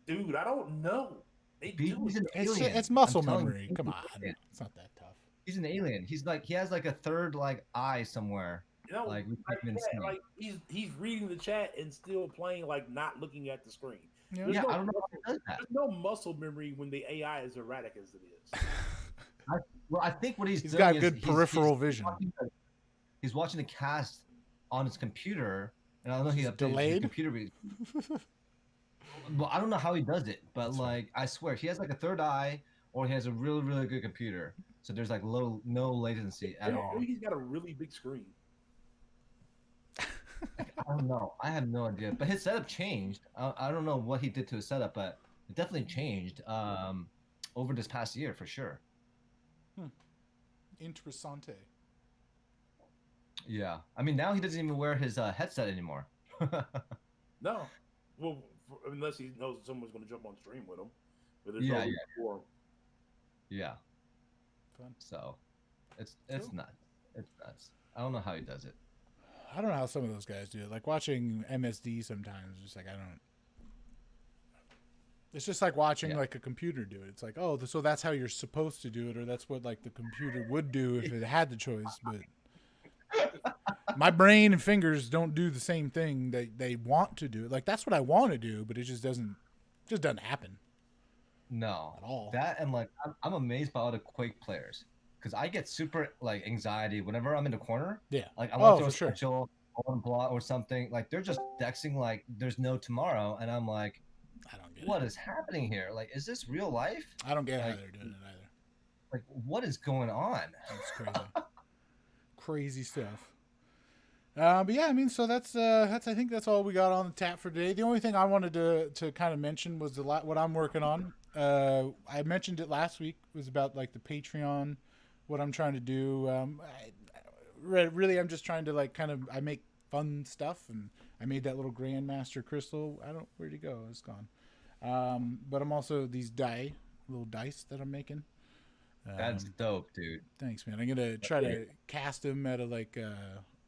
dude, I don't know. They do He's it. an It's alien. it's muscle I'm telling memory. you, Come he's on, an alien. it's not that tough. He's an alien. He's like he has like a third like eye somewhere. You know, Like, we like, can't even yeah, see. like he's reading the chat and still playing, like not looking at the screen. Yeah. There's Yeah, no I don't know how muscle- he does that. There's no muscle memory when the AI is erratic as it is. Well, I think what he's He's doing got is good peripheral vision. He's watching the cast on his computer, and I don't know he Is updated his delayed? computer. Well, I don't know how he does it, but That's like I swear, he has like a third eye, or he has a really really good computer. So there's like no latency at all. Maybe he's got a really big screen. I don't know. I have no idea. But his setup changed. I don't know what he did to his setup, but it definitely changed over this past year for sure. Interessante. Yeah. I mean, now he doesn't even wear his headset anymore. No, well, unless he knows someone's going to jump on stream with him. But there's Yeah, no reason for him. Yeah. Fun. So, it's Cool. nuts. It's nuts. I don't know how he does it. I don't know how some of those guys do it. Like watching MSD sometimes, just like I don't. It's just like watching Yeah. like a computer do it. It's like, oh, so that's how you're supposed to do it, or that's what like the computer would do if it had the choice. But my brain and fingers don't do the same thing that they want to do. Like that's what I want to do, but it just doesn't happen. No, At all. that and like I'm amazed by all the Quake players because I get super like anxiety whenever I'm in the corner. Yeah. Like I Oh, want to for throw a sure. special on block or something. Like they're just dexing like there's no tomorrow, and I'm like, I don't get what it. is happening here? Like, is this real life? I don't get how like- they're doing it either. Like, what is going on? It's crazy. Crazy stuff. But yeah, I mean, so that's I think that's all we got on the tap for today. The only thing I wanted to kind of mention was what I'm working on. I mentioned it last week. It was about like the Patreon, what I'm trying to do. Really, I'm just trying to like I make fun stuff, and I made that little Grandmaster crystal. Where'd he go? It's gone. But I'm also these little dice that I'm making. That's dope, dude. Thanks, man. I'm gonna try to cast them out of like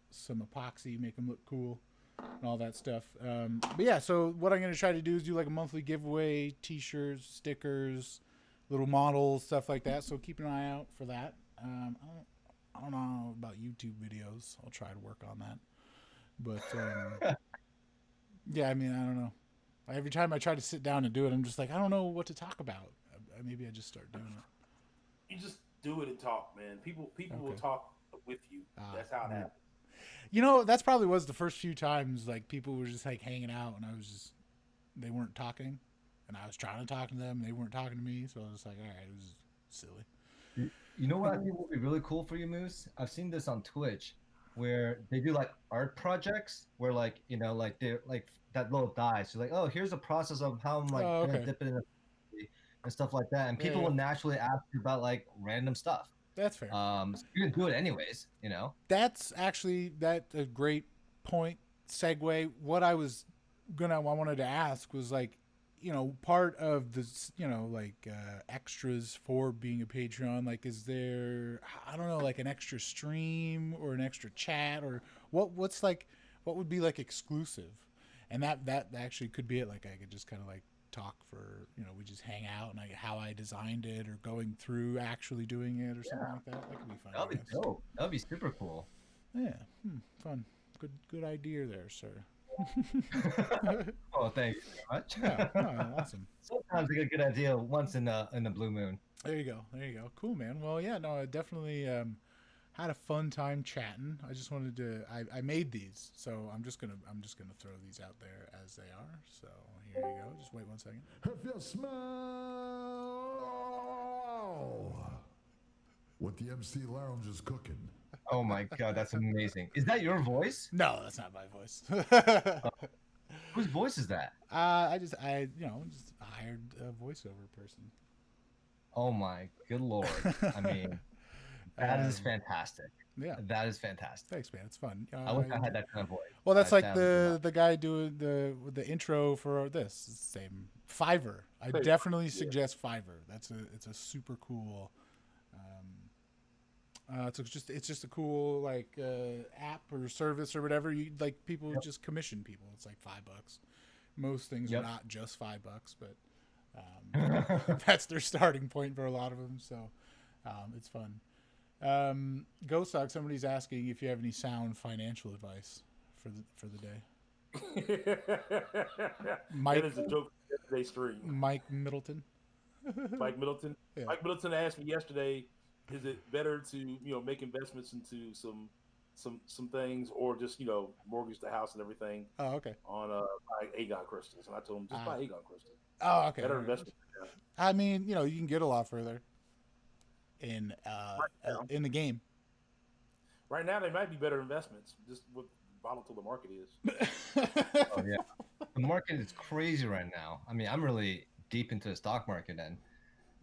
some epoxy, make them look cool, and all that stuff. But yeah, so what I'm gonna try to do is do like a monthly giveaway: T-shirts, stickers, little models, stuff like that. So keep an eye out for that. I don't know about YouTube videos. I'll try to work on that. But yeah, I mean, I don't know. Every time I try to sit down and do it, I'm just like, I don't know what to talk about. Maybe I just start doing it. You just do it and talk, man. People will Okay. talk with you. That's how it happens. You know, that's probably was the first few times like people were just like hanging out and they weren't talking, and I was trying to talk to them. They weren't talking to me, so I was like, all right, it was silly. You know what I think would be really cool for you, Moose? I've seen this on Twitch where they do like art projects where like, you know, like they're like that little dice. So like, oh, here's the process of how I'm like Oh, gonna okay. dip it in a and stuff like that. And Yeah, people yeah. will naturally ask you about like random stuff. That's fair. So you're gonna do it anyways, you know? That's actually a great point segue. What I wanted to ask was like, you know, part of this, you know, like extras for being a Patreon. Like, is there, I don't know, like an extra stream or an extra chat or what would be like exclusive? And that actually could be it. Like, I could just kind of like talk for, you know, we just hang out and how I designed it or going through actually doing it or something like that. That could be fun. I That'd be guess. dope. That'd be super cool. Yeah, fun. Good idea there, sir. Oh, thank you very much. Yeah, no, awesome. Sometimes I get a good idea once in the blue moon. There you go. Cool, man. Well, yeah, no, I definitely had a fun time chatting. I just wanted to. I made these, so I'm just gonna throw these out there as they are. So here you go. Just wait 1 second. If you smell what the MC Lounge is cooking. Oh my god, that's amazing. Is that your voice? No, that's not my voice. Whose voice is that? I just hired a voiceover person. Oh my good lord. I mean, that is fantastic. Yeah. That is fantastic. Thanks, man. It's fun. I wish I had that kind of voice. Well, that's That like sounds the guy doing the intro for this. It's the same. Fiverr. I definitely suggest Fiverr. It's a super cool. It's just a cool like app or service or whatever. You like people just commission people. It's like $5. Most things are not just $5, but that's their starting point for a lot of them. So it's fun. Ghostock, somebody's asking if you have any sound financial advice for the day. Mike- That is a joke for yesterday's stream. Mike Middleton. Mike Middleton. Yeah. Mike Middleton asked me yesterday, is it better to make investments into some things or just mortgage the house and everything Oh, okay. on buy Aegon crystals? And I told him just buy Aegon crystals. Oh, okay. Better investment. Yeah. I mean, you can get a lot further in now. in the game. Right now, they might be better investments. Just what volatile the market is. Oh yeah. The market is crazy right now. I mean, I'm really deep into the stock market and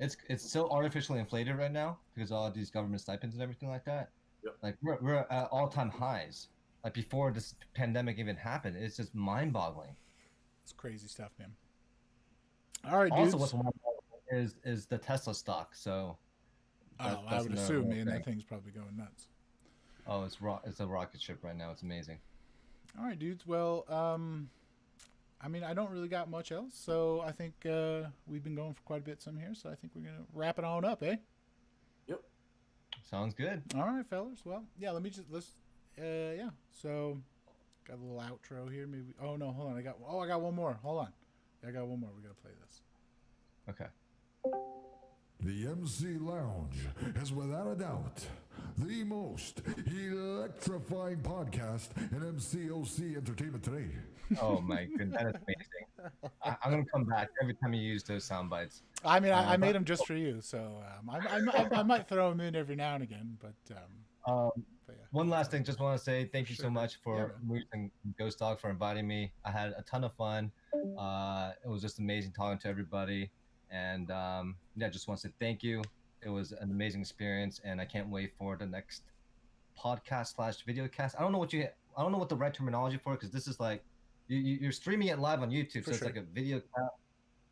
it's so artificially inflated right now because of all these government stipends and everything like that. Yep. Like we're at all-time highs. Like before this pandemic even happened, it's just mind-boggling. It's crazy stuff, man. All right, Also, dudes. what's wild is the Tesla stock. So Oh, that's I would another assume, little man, thing. that thing's probably going nuts. Oh, it's a rocket ship right now. It's amazing. All right, dudes. Well, I mean, I don't really got much else, so I think we've been going for quite a bit some here, so I think we're gonna wrap it on up, eh? Yep. Sounds good. All right, fellas. Well, yeah. Let's. Yeah. So, got a little outro here. Maybe. Oh no, hold on. I got one more. Hold on. I got one more. We gotta play this. Okay. The MC Lounge is without a doubt the most electrifying podcast in MCOC Entertainment today. Oh my goodness, that is amazing. I'm gonna come back every time you use those sound bites. I mean, I made but- them just for you, so I might throw them in every now and again, but yeah. One last thing, just want to say thank you Sure. so much Yeah, for Moose and Ghost Dog for inviting me. I had a ton of fun. It was just amazing talking to everybody, and yeah, just want to say thank you. It was an amazing experience, and I can't wait for the next podcast / video cast. I don't know what the right terminology for it, because this is like you're streaming it live on YouTube, For so it's sure. like a video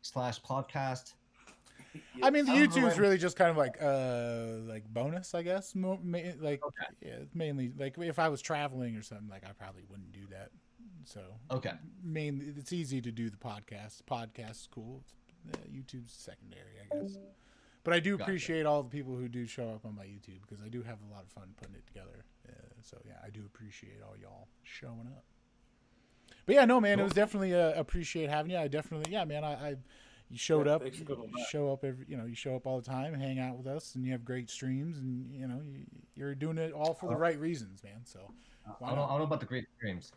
cast / podcast. I mean, the I don't know YouTube's why- really just kind of like bonus, I guess. Like, Okay. yeah, mainly like if I was traveling or something, like I probably wouldn't do that. So Okay. mainly, it's easy to do the podcast. Podcast is cool. YouTube's secondary, I guess. But I do Gotcha. appreciate all the people who do show up on my YouTube because I do have a lot of fun putting it together. So yeah, I do appreciate all y'all showing up. But yeah, no, man, it was definitely appreciate having you. I definitely, yeah, man, I you showed Yeah, up, thanks for coming you by. show up you show up all the time, hang out with us, and you have great streams, and you're doing it all for the right reasons, man. So I don't know about the great streams.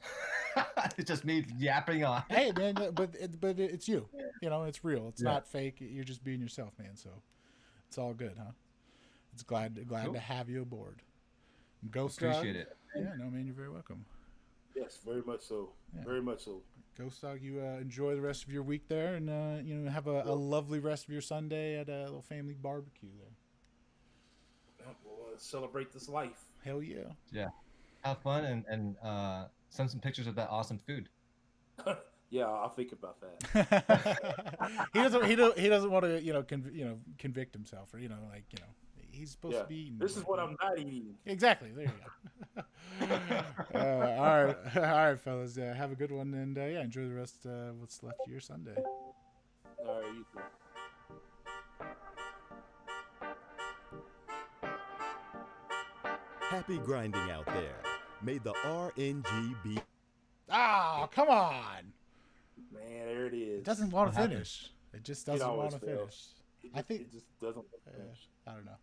It's just me yapping on. hey, man, but it's you, it's real, it's Yeah. not fake. You're just being yourself, man. So it's all good, huh? It's glad Cool. to have you aboard. Ghost Dog. Appreciate it. Yeah, no, man, you're very welcome. Yes, very much so. Yeah. Very much so. Ghost Dog, you enjoy the rest of your week there, and have a lovely rest of your Sunday at a little family barbecue there. We'll celebrate this life. Hell yeah. Yeah. Have fun and send some pictures of that awesome food. Yeah, I'll think about that. he doesn't want to convict himself or he's supposed Yeah, to be eating. this is what I'm not eating. Exactly. There you go. All right, fellas. Have a good one, and yeah, enjoy the rest of what's left of your Sunday. All right, you too. Happy grinding out there. May the RNG be. Ah, come on! Man, there it is. It doesn't want What to happened? finish. It just doesn't always want to fails. finish. It I think- just doesn't finish. I don't know.